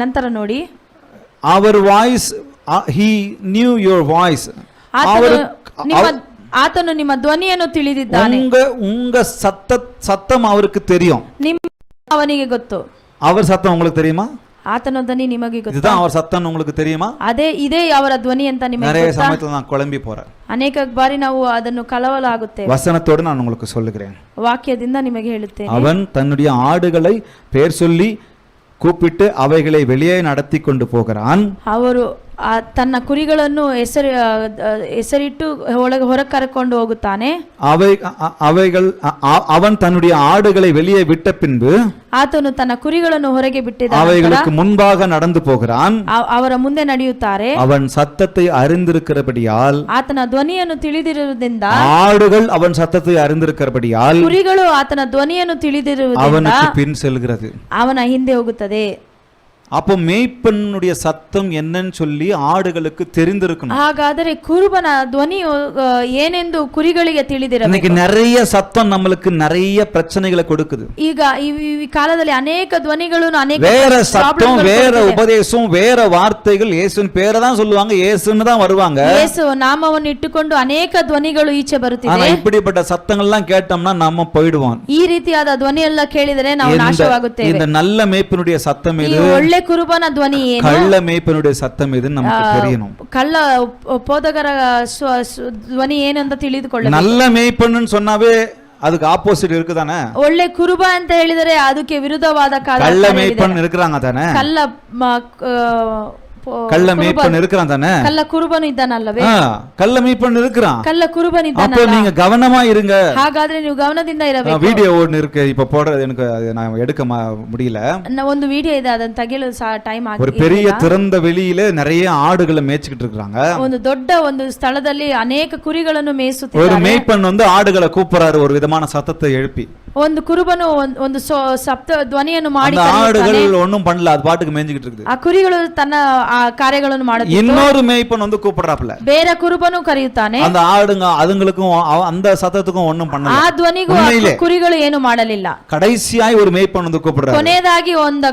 ನಂತರ ನೋಡಿ, our voice, he knew your voice, ಆತನು ನಿಮ್ಮ ಧ್ವನಿಯನ್ನು ತಿಳಿದಿದ್ದಾನೆ, உங்க சத்தம் அவருக்கு தெரியும், ಅವನಿಗೆ ಗೊತ್ತು. அவர் சத்தம் உங்களுக்கு தெரியுமா? ಆತನ ಧ್ವನಿ ನಿಮಗೆ ಗೊತ್ತು. இதுதான் அவர் சத்தம் உங்களுக்கு தெரியுமா? ಇದೇ ಅವರ ಧ್ವನಿ ಅಂತ ನಿಮಗೆ நிறைய சமயத்துல நான் குழம்பி போறேன், ಅನೇಕ ಬಾರಿ ನಾವು ಅದನ್ನು ಕಳವಳಾಗುತ್ತೇವೆ. வசனத்தோடு நான் உங்களுக்கு சொல்லுகிறேன், ವಾಕ್ಯದಿಂದ ನಿಮಗೆ ಹೇಳುತ್ತೇನೆ. அவன் தன்னுடைய ஆடுகளை பெயர் சொல்லி கூப்பிட்டு அவைகளை வெளியே நடத்தி கொண்டு போகிறான். ಅವರು ತನ್ನ ಕುರಿಗಳನ್ನು ಹೆಸರಿಟ್ಟು ಹೊರ ಕರೆಕೊಂಡು ಹೋಗುತ್ತಾನೆ. அவன் தன்னுடைய ஆடுகளை வெளியே விட்ட பின்பு ಆತನು ತನ್ನ ಕುರಿಗಳನ್ನು ಹೊರಗೆ ಬಿಟ್ಟಿದ್ದ அவைகளுக்கு முன்பாக நடந்து போகிறான். ಅವರ ಮುಂದೆ ನಡೆಯುತ್ತಾರೆ. அவன் சத்தத்தை அறிந்திருக்கிறபடியால், ಆತನ ಧ್ವನಿಯನ್ನು ತಿಳಿದಿರುವುದರಿಂದ, ஆடுகள் அவன் சத்தத்தை அறிந்திருக்கிறபடியால், ಕುರಿಗಳು ಆತನ ಧ್ವನಿಯನ್ನು ತಿಳಿದಿರುವುದರಿಂದ அவனுக்கு பின் செல்கிறது, ಅವನ ಹಿಂದೆ ಹೋಗುತ್ತದೆ. அப்போ மேய்ப்பனுடைய சத்தம் என்னன்னு சொல்லி ஆடுகளுக்கு தெரிந்திருக்கணும். ಹಾಗಾದರೆ ಕುರುಬನ ಧ್ವನಿಯು ಏನೆಂದು ಕುರಿಗಳಿಗೆ ತಿಳಿದಿರಬೇಕು. இன்னைக்கு நிறைய சத்தம் நம்மளுக்கு நிறைய பிரச்சனைகளை கொடுக்குது. ಈಗ ಈ ಕಾಲದಲ್ಲಿ ಅನೇಕ ಧ್ವನಿಗಳು ಅನೇಕ வேற சத்தம், வேற உபதேசம், வேற வார்த்தைகள், இயேசுவின் பேரை தான் சொல்லுவாங்க, இயேசுன்னு தான் வருவாங்க. ಯೇಸು ನಾಮವನ್ನು ಇಟ್ಟುಕೊಂಡು ಅನೇಕ ಧ್ವನಿಗಳು ಈಚೆ ಬರುತ್ತಿದೆ. ஆனா இப்படிப்பட்ட சத்தங்கள்லாம் கேட்டோம்னா நம்ம போய்டுவோம். ಈ ರೀತಿಯಾದ ಧ್ವನಿ ಎಲ್ಲ ಕೇಳಿದರೆ ನಾವು ನಾಶವಾಗುತ್ತೇವೆ. இந்த நல்ல மேய்ப்பனுடைய சத்தம் இது, ಒಳ್ಳೆ ಕುರುಬನ ಧ್ವನಿ ಏನು, கள்ள மேய்ப்பனுடைய சத்தம் இது நமக்கு தெரியணும். ಕಳ್ಳ ಬೋಧಕರ ಧ್ವನಿ ಏನು ಅಂತ ತಿಳಿದುಕೊಳ್ಳಬೇಕು. நல்ல மேய்ப்பன்னு சொன்னாவே அதுக்கு ஆப்போசிட் இருக்குதானே? ಒಳ್ಳೆ ಕುರುಬ ಅಂತ ಹೇಳಿದರೆ ಅದಕ್ಕೆ ವಿರುದ್ಧವಾದ கள்ள மேய்ப்பன் இருக்கிறாங்க தானே? கள்ள மேய்ப்பன் இருக்கிறான் தானே? கள்ள குருபன் ಇದ್ದಾನಲ್ಲವೇ? கள்ள மேய்ப்பன் இருக்கிறான், கள்ள குருபன் ಇದ್ದಾನಲ್ಲ. அப்போ நீங்க கவனமா இருங்க. ಹಾಗಾದ್ರೆ ನೀವು ಗಮನದಿಂದ ಇರಬೇಕು. வீடியோ ஒன்னு இருக்கு, இப்ப போடுறது எனக்கு நான் எடுக்க முடியல. ಒಂದು ವಿಡಿಯೋ ಇದೆ, ಅದನ್ನ ತೆಗೆಯಲು ಟೈಮ್ ಆಗಿದೆ. ஒரு பெரிய திறந்த வெளியில நிறைய ஆடுகளை மேய்ச்சிட்டு இருக்காங்க. ಒಂದು ದೊಡ್ಡ ಒಂದು ಸ್ಥಳದಲ್ಲಿ ಅನೇಕ ಕುರಿಗಳನ್ನು ಮೇಯಿಸುತ್ತಿದ್ದಾರೆ. ஒரு மேய்ப்பன் வந்து ஆடுகளை கூப்பிடுறாரு ஒரு விதமான சத்தத்தை எழுப்பி. ಒಂದು ಕುರುಬನು ಒಂದು ಶಬ್ದ ಧ್ವನಿಯನ್ನು ಮಾಡಿ, ஆடுகள் ஒண்ணும் பண்ணல, அது பாட்டுக்கு மேய்ஞ்சிட்டு இருக்குது. ಆ ಕುರಿಗಳು ತನ್ನ ಕಾರ್ಯಗಳನ್ನು ಮಾಡುತ್ತಿವೆ. இன்னொரு மேய்ப்பன் வந்து கூப்பிடுறாப்ல, ಬೇರೆ ಕುರುಬನು ಕರೆಯುತ್ತಾನೆ. அந்த ஆடுங்க அதுங்களுக்கும் அந்த சத்தத்துக்கும் ஒண்ணும் பண்ணல, ಆ ಧ್ವನಿಗೂ ಕುರಿಗಳು ಏನು ಮಾಡಲಿಲ್ಲ. கடைசியாய் ஒரு மேய்ப்பன் வந்து கூப்பிடுறாரு. ಕೊನೆಯದಾಗಿ ಒಂದು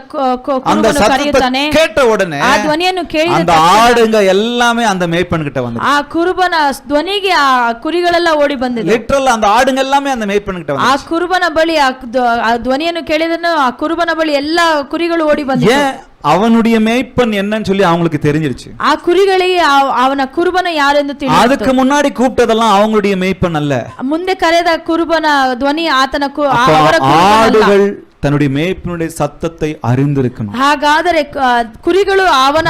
ಕುರುಬನು ಕರೆಯುತ್ತಾನೆ. கேட்ட உடனே ಆ ಧ್ವನಿಯನ್ನು ಕೇಳಿದ அந்த ಆಡುங்க எல்லாமே அந்த மேய்ப்பன் கிட்ட வந்து, ಆ ಕುರುಬನ ಧ್ವನಿಗೆ ಆ ಕುರಿಗಳೆಲ್ಲ ಓಡಿ ಬಂದಿದೆ. ಲಿಟರಲ್ அந்த ಆಡುங்க எல்லாமே அந்த மேய்ப்பன் கிட்ட வந்து, ಆ ಕುರುಬನ ಬಳಿ ಆ ಧ್ವನಿಯನ್ನು ಕೇಳಿದನು, ಆ ಕುರುಬನ ಬಳಿ ಎಲ್ಲಾ ಕುರಿಗಳು ಓಡಿ ಬಂದಿದೆ. அவனுடைய மேய்ப்பன் என்னன்னு சொல்லி அவங்களுக்கு தெரிஞ்சிருச்சு. ಆ ಕುರಿಗಳಿಗೆ ಅವನ ಕುರುಬನ ಯಾರೆಂದು ತಿಳಿಯಿತು. அதுக்கு முன்னாடி கூப்பிட்டதெல்லாம் அவங்களுடைய மேய்ப்பன் அல்ல, ಮುಂದೆ ಕರೆದ ಕುರುಬನ ಧ್ವನಿ ಆತನ ஆடுகள் தன்னுடைய மேய்ப்பனுடைய சத்தத்தை அறிந்திருக்கணும். ಹಾಗಾದರೆ ಕುರಿಗಳು ಅವನ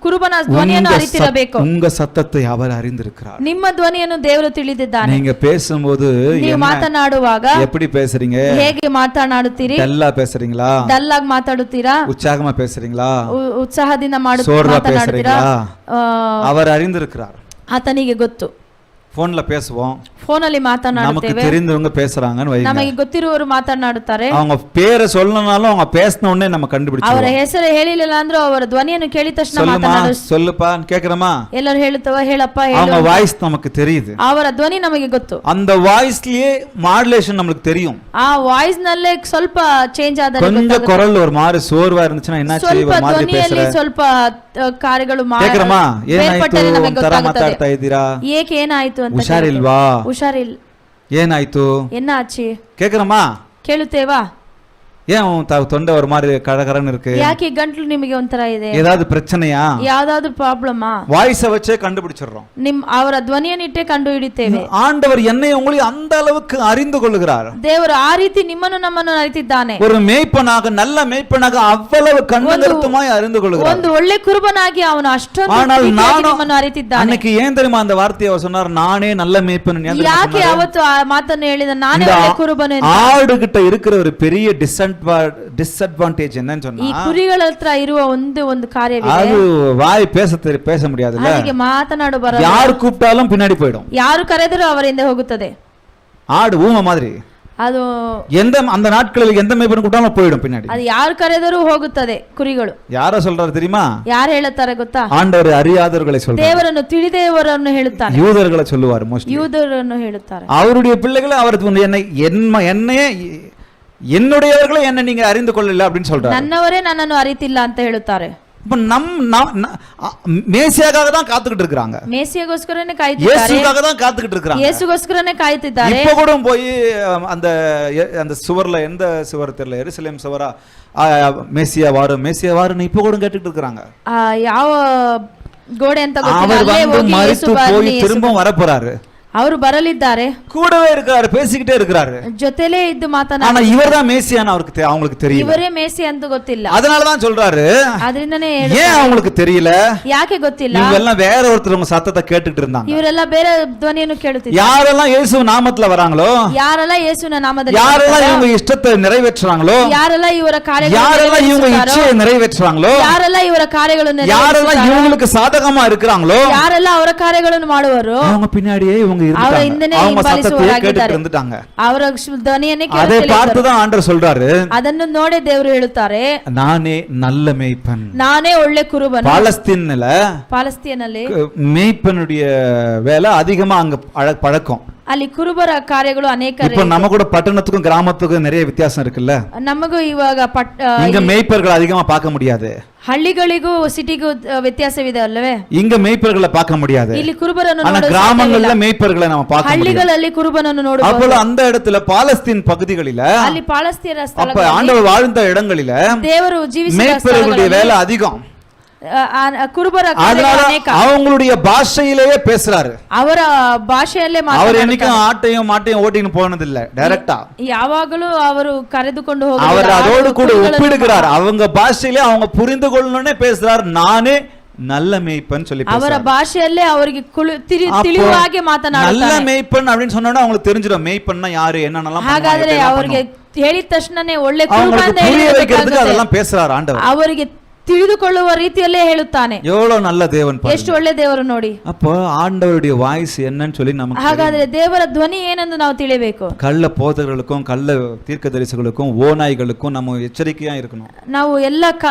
ಕುರುಬನ ಧ್ವನಿಯನ್ನು ಅರಿತಿರಬೇಕು. உங்க சத்தத்தை அவர் அறிந்திருக்கிறார். ನಿಮ್ಮ ಧ್ವನಿಯನ್ನು ದೇವರು ತಿಳಿದಿದ್ದಾನೆ. நீங்க பேசும்போது ನೀವು ಮಾತನಾಡುವಾಗ எப்படி பேசுறீங்க? ಹೇಗೆ ಮಾತನಾಡುತ್ತೀರಿ? டல்லா பேசுறீங்களா? ಡಲ್ ಆಗಿ ಮಾತಾಡುತ್ತೀರಾ? உற்சாகமா பேசுறீங்களா? ಉತ್ಸಾಹದಿಂದ சோர்வா ಮಾತನಾಡುತ್ತೀರಾ? அவர் அறிந்திருக்கிறார். ಆತನಿಗೆ ಗೊತ್ತು. போன்ல பேசுவோம், ಫೋನಲ್ಲಿ நமக்கு ಮಾತನಾಡುತ್ತೇವೆ, தெரிந்தவங்க பேசுறாங்கன்னு வைங்க. ನಮಗೆ ಗೊತ್ತಿರುವವರು ಮಾತನಾಡುತ್ತಾರೆ. அவங்க பேரை சொல்லனாலும் அவங்க பேசின உடனே நம்ம ಅವರ கண்டுபிடிச்சோம். ಹೆಸರು ಹೇಳಿಲ್ಲ ಅಂದ್ರೂ ಅವರ ಧ್ವನಿಯನ್ನು ಕೇಳಿದ ತಕ್ಷಣ சொல்லுமா ಮಾತನಾಡು. சொல்லுப்பா கேக்குறமா? ಎಲ್ಲರೂ ಹೇಳುತ್ತವ ಹೇಳಪ್ಪ அவங்க ಹೇಳು. வாய்ஸ் நமக்கு தெரியுது. ಅವರ ಧ್ವನಿ ನಮಗೆ ಗೊತ್ತು. அந்த வாய்ஸ்லயே மாடுலேஷன் நமக்கு தெரியும். ಆ ವಾಯ್ಸ್ ನಲ್ಲೇ ಸ್ವಲ್ಪ ಚೇಂಜ್ ಆದರೆ கொஞ்சம் குரல் ஒரு மாதிரி சோர்வா இருந்துச்சுன்னா என்ன ಸ್ವಲ್ಪ செய்வ மாதிரி ಧ್ವನಿಯಲ್ಲಿ பேசுற ಸ್ವಲ್ಪ ಕಾರ್ಯಗಳು கேக்குறமா? ಏನಾಯ್ತು ಬೇರ್ಪಟ್ಟರೆ ನಮಗೆ ಒಂಥರ ಗೊತ್ತಾಗುತ್ತದೆ. ಮಾತಾಡ್ತಾ ಇದ್ದೀರಾ? ಏಕೆ ಏನಾಯ್ತು ಅಂತ ಹುಷಾರಿಲ್ವಾ? ಹುಷಾರಿಲ್ಲ. ಏನಾಯ್ತು ಎನ್ನಾಚಿ கேக்குறமா? ಕೇಳುತ್ತೇವಾ? ஏன் உன் தொண்டை ஒரு மாதிரி கரகரன்னு இருக்கு? ಯಾಕೆ ಗಂಟ್ಲು ನಿಮಗೆ ಒಂಥರ ಇದೆ? ஏதாவது பிரச்சனையா? ಯಾವ್ದಾದ್ರು ಪ್ರಾಬ್ಲಮಾ? வாய்ஸை வச்சே கண்டுபிடிச்சிடுறோம். ಅವರ ಧ್ವನಿಯನ್ನಿಟ್ಟೆ ಕಂಡು ಹಿಡಿತೇವೆ. ஆண்டவர் என்னை உங்களை அந்த அளவுக்கு அறிந்து கொள்கிறார். ದೇವರು ಆ ರೀತಿ ನಿಮ್ಮನ್ನು ನಮ್ಮನ್ನು ಅರಿತಿದ್ದಾನೆ. ஒரு மேய்ப்பனாக நல்ல மேய்ப்பனாக அவ்வளவு கண்ணுங்கருத்துமாய் அறிந்து கொள்கிறார். ಒಂದು ಒಳ್ಳೆ ಕುರುಬನಾಗಿ ಅವನು ಅಷ್ಟೊಂದು ಪ್ರೀತಿಯಾಗಿ ನಿಮ್ಮನ್ನು ಅರಿತಿದ್ದಾನೆ. அன்னைக்கு ஏன் தெரியுமா அந்த வார்த்தையை அவர் சொன்னார்? நானே நல்ல மேய்ப்பன். ಯಾಕೆ ಅವತ್ತು ಆ ಮಾತನ್ನು ಹೇಳಿದ? ನಾನೇ ಒಳ್ಳೆ ಕುರುಬನು. ஆடு கிட்ட இருக்கிற ஒரு பெரிய டிஸ்அட்வான்டேஜ் என்னன்னு சொன்னா, ಈ ಕುರಿಗಳ ಹತ್ರ ಇರುವ ಒಂದು ಕಾರ್ಯವಿದೆ. அது வாய் பேச முடியாதுல்ல. ಅದಕ್ಕೆ ಮಾತನಾಡು ಬರಲ್ಲ. யார் கூப்பிட்டாலும் பின்னாடி போயிடும். ಯಾರು ಕರೆದರೂ ಅವರ ಹಿಂದೆ ಹೋಗುತ್ತದೆ. ஆடு ஊமை மாதிரி. ಅದು அந்த நாட்களில் எந்த மேய்ப்பன் கூப்பிட்டாலும் போயிடும் பின்னாடி. ಅದು ಯಾರು ಕರೆದರೂ ಹೋಗುತ್ತದೆ ಕುರಿಗಳು. யார சொல்றாரு தெரியுமா? ಯಾರು ಹೇಳುತ್ತಾರೆ ಗೊತ್ತಾ? ஆண்டவர் அறியாதவர்களை சொல்றார். ದೇವರನ್ನು ತಿಳಿದೇವರನ್ನು ಹೇಳುತ್ತಾನೆ. யூதர்களை சொல்லுவார் மோஸ்ட்லி. யூதರನ್ನು ಹೇಳುತ್ತಾರೆ. அவருடைய பிள்ளைகளை அவர் என்னுடையவர்களை என்ன நீங்க அறிந்து கொள்ளல அப்படின்னு சொல்றாரு. ನನ್ನವರೇ ನನ್ನನ್ನು ಅರಿತಿಲ್ಲ ಅಂತ ಹೇಳುತ್ತಾರೆ. இப்ப மேசியாக்காக தான் காத்துக்கிட்டு இருக்காங்க. மேசியாಗೋಸ್ಕರನೇ ಕಾಯುತ್ತಿದ್ದಾರೆ. இயேசுக்காக தான் காத்துக்கிட்டு இருக்காங்க. இயேசுಗೋಸ್ಕರನೇ ಕಾಯುತ್ತಿದ್ದಾರೆ. இப்ப கூட போய் அந்த சுவர்ல எந்த சுவர் தெரியல, எருசலேம் சுவரா, மேசியா வாருன்னு இப்ப கூட கேட்டுட்டு இருக்காங்க. ಯಾವ ಗೋಡೆ ಅಂತ ಗೊತ್ತಿಲ್ಲ. அவர் ಅಲ್ಲೇ வந்து ಹೋಗಿ மரித்து போய் திரும்ப வர போறாரு. ಅವರು ಬರಲಿದ್ದಾರೆ. கூடவே இருக்காரு, பேசிக்கிட்டே இருக்காரு. ಜೊತೆಲೇ ಇದ್ದು ಮಾತನಾಡ. ஆனா இவர்தான் மேசியான்னு அவங்களுக்கு தெரியல. ಇವರೇ ಮೇಸಿ ಅಂತ ಗೊತ್ತಿಲ್ಲ. அதனால தான் சொல்றாரு. ಅದರಿಂದನೇ ஏன் அவங்களுக்கு தெரியல? ಯಾಕೆ ಗೊತ್ತಿಲ್ಲ? இவெல்லாம் வேற ஒருத்தர் சத்தத்தை கேட்டுட்டு இருந்தாங்க. ಇವರೆಲ್ಲ ಬೇರೆ ಧ್ವನಿಯನ್ನು ಕೇಳುತ್ತಿದ್ದಾರೆ. யாரெல்லாம் இயேசு நாமத்துல வராங்களோ, ಯಾರೆಲ್ಲ ಯೇಸುವಿನ ನಾಮದಲ್ಲಿ, யாரெல்லாம் இவங்க இஷ்டத்தை நிறைவேற்றுறாங்களோ, ಯಾರೆಲ್ಲ ಇವರ ಕಾರ್ಯಗಳನ್ನು, யாரெல்லாம் இவங்க இச்சையை நிறைவேற்றுறாங்களோ, ಯಾರೆಲ್ಲ ಇವರ ಕಾರ್ಯಗಳನ್ನು, யாரெல்லாம் இவங்களுக்கு சாதகமா இருக்கிறாங்களோ, ಯಾರೆಲ್ಲ ಅವರ ಕಾರ್ಯಗಳನ್ನು ಮಾಡುವರು, அவங்க பின்னாடியே இவங்க இருந்தாங்க. அவங்க சத்தத்தை கேட்டுட்டு இருந்துட்டாங்க. ಅವರ ಧ್ವನಿಯನ್ನೇ அதை பார்த்து தான் ஆண்டவர் சொல்றாரு, ಅದನ್ನು ನೋಡಿ ದೇವರು ಹೇಳುತ್ತಾರೆ, நானே நல்ல மேய்ப்பன். ನಾನೇ ಒಳ್ಳೆ ಕುರುಬನು. பாலஸ்தீನಲ್ಲಿ மேய்ப்பனுடைய வேலை அதிகமா அங்க பழக்கம். ಅಲ್ಲಿ ಕುರುಬರ ಕಾರ್ಯಗಳು ಅನೇಕ. இப்ப நம்ம கூட பட்டணத்துக்கும் கிராமத்துக்கும் நிறைய வித்தியாசம் இருக்குல்ல. ನಮಗೂ ಇವಾಗ இங்க மேய்ப்பர்கள் அதிகமா பார்க்க முடியாது. ಹಳ್ಳಿಗಳಿಗೂ ಸಿಟಿಗೂ ವ್ಯತ್ಯಾಸವಿದೆ ಅಲ್ಲವೇ? இங்க மேய்ப்பர்களை பார்க்க முடியாது. ಇಲ್ಲಿ ಕುರುಬರನ್ನು ஆனா கிராமங்கள்ல மேய்ப்பர்களை நம்ம பார்க்க முடியும். ಹಳ್ಳಿಗಳಲ್ಲಿ ಕುರುಬನನ್ನು ನೋಡಬಹುದು. அப்போ அந்த இடத்துல பாலஸ்தீன் பகுதிகளில, ಅಲ್ಲಿ ಪಾಲಸ್ತೀನ அப்ப ஆண்டவர் வாழ்ந்த இடங்களில ದೇವರು ಜೀವಿಸಿದ மேய்ப்பர்களுடைய வேலை அதிகம். ಕುರುಬರ அவங்களுடைய பாஷையிலேயே பேசுறாரு. ಅವರ ಭಾಷೆಯಲ್ಲೇ அவர் என்னைக்கும் ஆட்டையும் மாட்டையும் ஓட்டின்னு போனது இல்ல, டைரக்டா. ಯಾವಾಗಲೂ ಅವರು ಕರೆದುಕೊಂಡು ಹೋಗುತ್ತಾರೆ. அவர் அதோடு கூட ஒப்பிடுகிறார். அவங்க பாஷையிலே அவங்க புரிந்து கொள்ளணும்னே பேசுறார். நானே நல்ல மேய்ப்பன் சொல்லி ಅವರ ಭಾಷೆಯಲ್ಲೇ ಅವರಿಗೆ ತಿಳಿಯುವಾಗೆ ಮಾತನಾಡುತ್ತಾರೆ. நல்ல மேய்ப்பன் அப்படின்னு சொன்னோம்னா அவங்களுக்கு தெரிஞ்சிடும் மேய்ப்பன்னா யாரு என்னன்னலாம். ಹಾಗಾದ್ರೆ ಅವರಿಗೆ ಹೇಳಿದ ತಕ್ಷಣನೇ ಒಳ್ಳೆ ಕುರುಬ ಅಂತ ಹೇಳಬೇಕು, ಅದೆல்லாம் பேசுறார் ஆண்டவர். ಅವರಿಗೆ ತಿಳಿದುಕೊಳ್ಳುವ ರೀತಿಯಲ್ಲೇ ಹೇಳುತ್ತಾನೆ. எவ்வளவு நல்ல தேவன், ಎಷ್ಟು ಒಳ್ಳೆ ದೇವರು ನೋಡಿ. அப்போ ஆண்டவருடைய வாய்ஸ் என்னன்னு சொல்லி நமக்கு. ಹಾಗಾದ್ರೆ ದೇವರ ಧ್ವನಿ ಏನೆಂದು ನಾವು ತಿಳಿಯಬೇಕು. கள்ள போதகர்களுக்கும் கள்ள தீர்க்கதரிசிகளுக்கும் ஓநாய்களுக்கும் நம்ம எச்சரிக்கையா இருக்கணும். ನಾವು ಎಲ್ಲ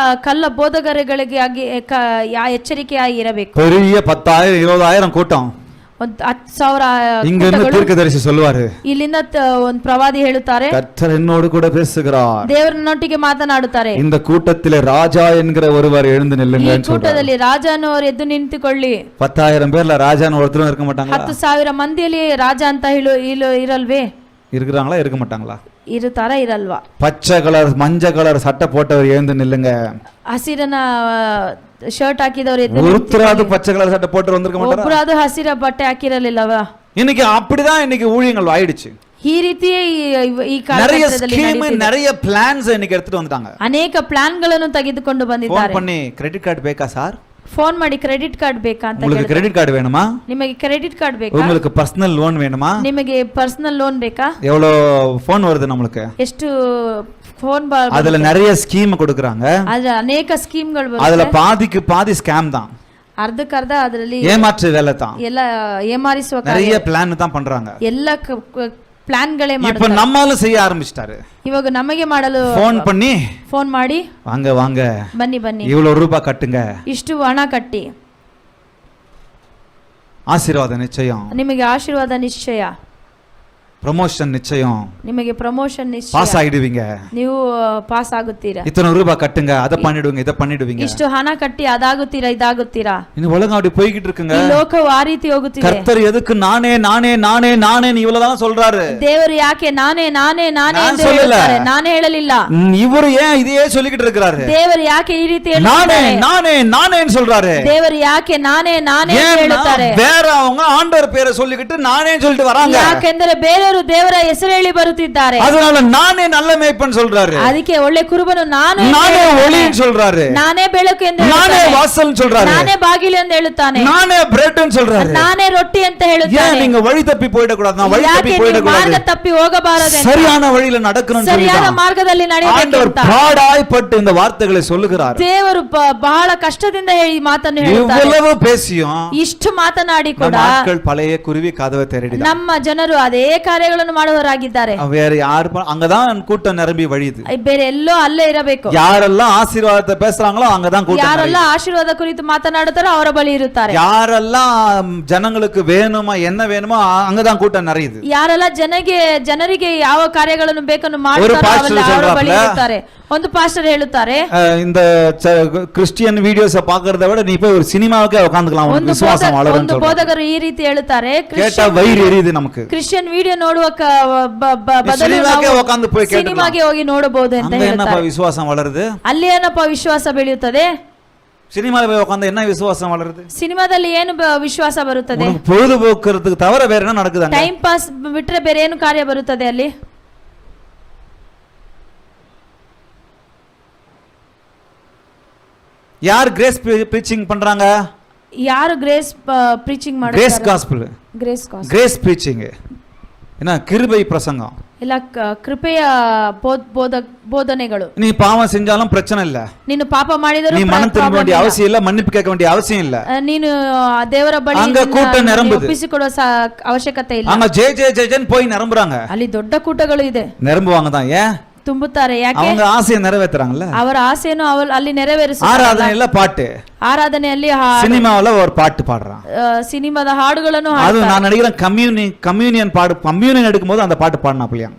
ಕಳ್ಳ ಬೋಧಕರುಗಳಿಗೆ ಎಚ್ಚರಿಕೆಯಾಗಿ ಇರಬೇಕು. பெரிய 10,000 20,000 கூட்டம். 10,000 இங்க இருந்து தீர்க்கதரிசி சொல்வாரு, ಇಲ್ಲಿಂದ ಒಂದು ಪ್ರವಾದಿ ಹೇಳುತ್ತಾರೆ, கர்த்தர் என்னோடு கூட பேசுகிறார். ದೇವರನ್ನೊಟ್ಟಿಗೆ ಮಾತನಾಡುತ್ತಾರೆ. இந்த கூட்டத்திலே ராஜா என்கிற ஒருவர் எழுந்து நில்லுங்க. ಈ ಕೂಟದಲ್ಲಿ ರಾಜನವರು ಎದ್ದು ನಿಂತುಕೊಳ್ಳಿ. 10,000 பேர்ல ராஜான்னு ஒருத்தரும் இருக்க மாட்டாங்களா? 10,000 ಮಂದಿಯಲ್ಲಿ ರಾಜ ಅಂತ ಇರಲ್ವೇ? இருக்கிறாங்களா இருக்க மாட்டாங்களா? ಇರುತ್ತಾರಾ ಇರಲ್ವಾ? பச்சை கலர் மஞ்சள் கலர் சட்டை போட்டவர் எழுந்து நில்லுங்க. ಹಸಿರನ ಶರ್ಟ್ ಹಾಕಿದವರು ಎದ್ದು ஒருத்தராவது பச்சை கலர் சட்டை போட்டு வந்திருக்க மாட்டாரா? ಒಬ್ಬರಾದು ಹಸಿರ ಬಟ್ಟೆ ಹಾಕಿರಲಿಲ್ಲವಾ? இன்னைக்கு அப்படிதான் இன்னைக்கு ஊழியங்கள் ஆயிடுச்சு. ಈ ರೀತಿಯೇ ಈ காலகட்டத்தில் நிறைய பிளான்ஸ் இன்னைக்கு எடுத்துட்டு வந்துட்டாங்க. ಅನೇಕ ಪ್ಲಾನ್ಗಳನ್ನು ತೆಗೆದುಕೊಂಡು ಬಂದಿದ್ದಾರೆ. ಫೋನ್ பண்ணி ಕ್ರೆಡಿಟ್ ಕಾರ್ಡ್ ಬೇಕಾ சார்? ಫೋನ್ ಮಾಡಿ ಕ್ರೆಡಿಟ್ ಕಾರ್ಡ್ ಬೇಕಾ ಅಂತ உங்களுக்கு ಕೇಳ್ತಾರೆ. கிரெடிட் கார்டு வேணுமா? ನಿಮಗೆ ಕ್ರೆಡಿಟ್ ಕಾರ್ಡ್ ಬೇಕಾ? உங்களுக்கு பர்சனல் லோன் வேணுமா? ನಿಮಗೆ ಪರ್ಸನಲ್ ಲೋನ್ ಬೇಕಾ? எவ்வளோ ஃபோன் வருது நம்மளுக்கு? ಎಷ್ಟು ಫೋನ್ அதுல நிறைய ஸ்கீம் கொடுக்கறாங்க. ಅದ್ರ ಅನೇಕ ಸ್ಕೀಮ್ಗಳು அதுல ಬರುತ್ತೆ. பாதிக்கு பாதி ஸ்கேம் தான், ಅರ್ಧಕ್ಕರ್ಧ ಅದರಲ್ಲಿ ஏமாற்று வேலை தான், ಎಲ್ಲ ಏಮಾರಿಸುವ நிறைய பிளான் தான் பண்றாங்க. ಎಲ್ಲ ಪ್ಲಾನ್ಗಳೇ இப்ப ಮಾಡ್ತಾರೆ. நம்மாலும் செய்ய ஆரம்பிச்சிட்டாரு. ಇವಾಗ ನಮಗೆ ಮಾಡಲು ஃபோன் பண்ணி ಫೋನ್ ಮಾಡಿ வாங்க வாங்க ಬನ್ನಿ ಬನ್ನಿ இவ்வளவு ரூபாய் கட்டுங்க, ಇಷ್ಟು ಹಣ ಕಟ್ಟಿ ஆசீர்வாதம் நிச்சயம், ನಿಮಗೆ ಆಶೀರ್ವಾದ ನಿಶ್ಚಯ, ப்ரமோஷன் நிச்சயம், ನಿಮಗೆ ಪ್ರಮೋಷನ್ ನಿಶ್ಚಯ, பாஸ் ஆயிடுவீங்க, ನೀವು ಪಾಸ್ ಆಗುತ್ತೀರಾ, இத்தனை ரூபாய் கட்டுங்க, அதை பண்ணிடுவீங்க, இதை பண்ணிடுவீங்க. ಇಷ್ಟು ಹಣ ಕಟ್ಟಿ ಅದಾಗುತ್ತೀರಾ ಇದಾಗುತ್ತೀರಾ. இந்த உலகம் அப்படி போய்கிட்டு இருக்குங்க. ಈ ಲೋಕವು ಆ ರೀತಿ ಹೋಗುತ್ತಿದೆ. கர்த்தர் எதுக்கு நானே நானே நானே நானே இவ்வளவுதான் சொல்றாரு. ದೇವರು ಯಾಕೆ ನಾನೇ ನಾನೇ ನಾನೇ ನಾನು ಎಂದು சொல்லல. ಹೇಳುತ್ತಾರೆ? ನಾನೇ ಹೇಳಲಿಲ್ಲ. இவரு ஏன் இதையே சொல்லிக்கிட்டு இருக்கிறாரு? ದೇವರು ಯಾಕೆ ಈ ರೀತಿ நானே ಹೇಳುತ್ತಾರೆ? நானே நானேன்னு சொல்றாரு. ದೇವರು ಯಾಕೆ ನಾನೇ ನಾನೇ ಎಂದು ஏன்னா ಹೇಳುತ್ತಾರೆ? வேற அவங்க ஆண்டவர் பேரை சொல்லிக்கிட்டு நானே சொல்லிட்டு வராங்க. ಯಾಕೆಂದರೆ ಬೇರೆಯವರು ದೇವರ ಹೆಸರು ಹೇಳಿ ಬರುತ್ತಿದ್ದಾರೆ. அதனால நானே நல்ல மேய்ப்பன் சொல்றாரு, ಅದಕ್ಕೆ ಒಳ್ಳೆ ಕುರುಬನು ನಾನು ಎಂದು நானே ಹೇಳುತ್ತಾನೆ. ஒளின்னு சொல்றாரு, ನಾನೇ ಬೆಳಕು ಎಂದು நானே ಹೇಳುತ್ತಾನೆ. வாசல் சொல்றாரு, ನಾನೇ ಬಾಗಿಲು ಎಂದು ಹೇಳುತ್ತಾನೆ. நானே பிரெட்னு சொல்றாரு. ನಾನೇ ರೊಟ್ಟಿ ಅಂತ ஏன் ಹೇಳುತ್ತಾನೆ. நீங்க வழி தப்பி போயிடக்கூடாது? நான் வழி தப்பி ಯಾಕೆ ನೀವು ಮಾರ್ಗ போயிடக்கூடாது, ತಪ್ಪಿ ಹೋಗಬಾರದು? சரியான வழியில நடக்கணும்னு ಸರಿಯಾದ சொல்லி ಮಾರ್ಗದಲ್ಲಿ ನಡೆಯಬೇಕು ஆண்டவர் ಅಂತ பாடாய்ப்பட்டு இந்த வார்த்தைகளை சொல்லுகிறார். ದೇವರು ಬಹಳ ಕಷ್ಟದಿಂದ ಹೇಳಿ ಮಾತನ್ನು ಹೇಳುತ್ತಾರೆ. இவ்வளவு பேசியும் ಇಷ್ಟು ಮಾತನಾಡಿ ಕೂಡ நம்ம ஆட்கள் பழைய குருவி கதவை தேடிதான். ನಮ್ಮ ಜನರು ಅದೇ ಕಾರ್ಯಗಳನ್ನು ಮಾಡುವವರಾಗಿದ್ದಾರೆ. வேற யாரு அங்கதான் கூட்டம் நிரம்பி வழியுது. ಬೇರೆ ಎಲ್ಲೋ ಅಲ್ಲೇ ಇರಬೇಕು. யாரெல்லாம் ஆசீர்வாதத்தை பேசுறாங்களோ அங்கதான் கூட்டம் ಯಾರೆಲ್ಲ ಆಶೀರ್ವಾದ ಕುರಿತು ಮಾತನಾಡುತ್ತಾರೋ ಅವರ ಬಳಿ ಇರುತ್ತಾರೆ. யாரெல்லாம் ஜனங்களுக்கு வேணுமா என்ன வேணுமோ அங்கதான் கூட்டம் நிறையுது. ಯಾರೆಲ್ಲ ಜನರಿಗೆ ಯಾವ ಕಾರ್ಯಗಳನ್ನು ಬೇಕನ್ನು ಮಾಡ್ತಾರೋ pastor ಅವರ ಬಳಿ சொல்றாப்ல, ಇರುತ್ತಾರೆ. ಒಂದು ಪಾಸ್ಟರ್ ಹೇಳುತ್ತಾರೆ, இந்த கிறிஸ்டியன் வீடியோஸ் பாக்குறத விட நீ போய் ஒரு சினிமாவுக்கே உட்காந்துக்கலாம், ಒಂದು விசுவாசம் வளரும் ಒಂದು ಬೋಧಕರು ಈ ರೀತಿ ಹೇಳುತ್ತಾರೆ, கேட்டா வயிறு எரியுது நமக்கு. ಕ್ರಿಶ್ಚಿಯನ್ ವಿಡಿಯೋ ನೋಡುವ ಬದಲು சினிமாக்கே உட்கார்ந்து போய் கேட்கலாம், ಸಿನಿಮಾಗೆ ಹೋಗಿ ನೋಡಬಹುದು ಅಂತ அங்க என்னப்பா ಹೇಳ್ತಾರೆ. விசுவாசம் வளருது? ಅಲ್ಲಿ ಏನಪ್ಪ ವಿಶ್ವಾಸ ಬೆಳೆಯುತ್ತದೆ? சினிமால போய் உட்கார்ந்து என்ன விசுவாசம் வளருது? ಸಿನಿಮಾದಲ್ಲಿ ಏನು ವಿಶ್ವಾಸ ಬರುತ್ತದೆ? உனக்கு பொழுதுபோக்குறதுக்கு தவிர வேற என்ன நடக்குது? ಟೈಮ್ ಪಾಸ್ ಬಿಟ್ರೆ ಬೇರೆ ಏನು ಕಾರ್ಯ ಬರುತ್ತದೆ ಅಲ್ಲಿ? யார் கிரேஸ் பிரீச்சிங் பண்றாங்க? ಯಾರು ಗ್ರೇಸ್ ಪ್ರೀಚಿಂಗ್ ಮಾಡ್ತಾರೆ? கிரேஸ் காஸ்பல், கிரேஸ் பிரீச்சிங் என்ன கிருபை பிரசங்கம், ಇಲ್ಲ ಕೃಪೆಯ ಬೋಧನೆಗಳು. நீ பாவம் செஞ்சாலும் பிரச்சனை இல்ல, ನೀನು ಪಾಪ ಮಾಡಿದರೂ நீ மனம் திரும்ப வேண்டிய அவசியம் இல்ல, மன்னிப்பு கேட்க வேண்டிய அவசியம் இல்ல, ನೀನು ದೇವರ ಬಳಿ அங்க கூட்டம் நிரம்புது, ಒಪ್ಪಿಸಿಕೊಡುವ ಅವಶ್ಯಕತೆ ಇಲ್ಲ. அங்க ஜெய ஜெய ஜெயன் போய் நிரம்புறாங்க. ಅಲ್ಲಿ ದೊಡ್ಡ ಕೂಟಗಳು ಇದೆ, நிரம்புவாங்க தான். ஏன்? ತುಂಬುತ್ತಾರೆ. ಯಾಕೆ? அவங்க ஆசையை நிறைவேத்துறாங்கல்ல. ಅವರ ಆಸೆಯನ್ನು ಅಲ್ಲಿ ನೆರವೇರಿಸುತ್ತಾರೆ. ஆராதனையில பாட்டு, ಆರಾಧನೆಯಲ್ಲಿ சினிமாவுல ஒரு பாட்டு பாடுறான், ಸಿನಿಮಾದ ಹಾಡುಗಳನ್ನು அது நான் நினைக்கிறேன் கம்யூனியன் பாடு, கம்யூனியன் எடுக்கும்போது அந்த பாட்டு பாடினாப்லையா.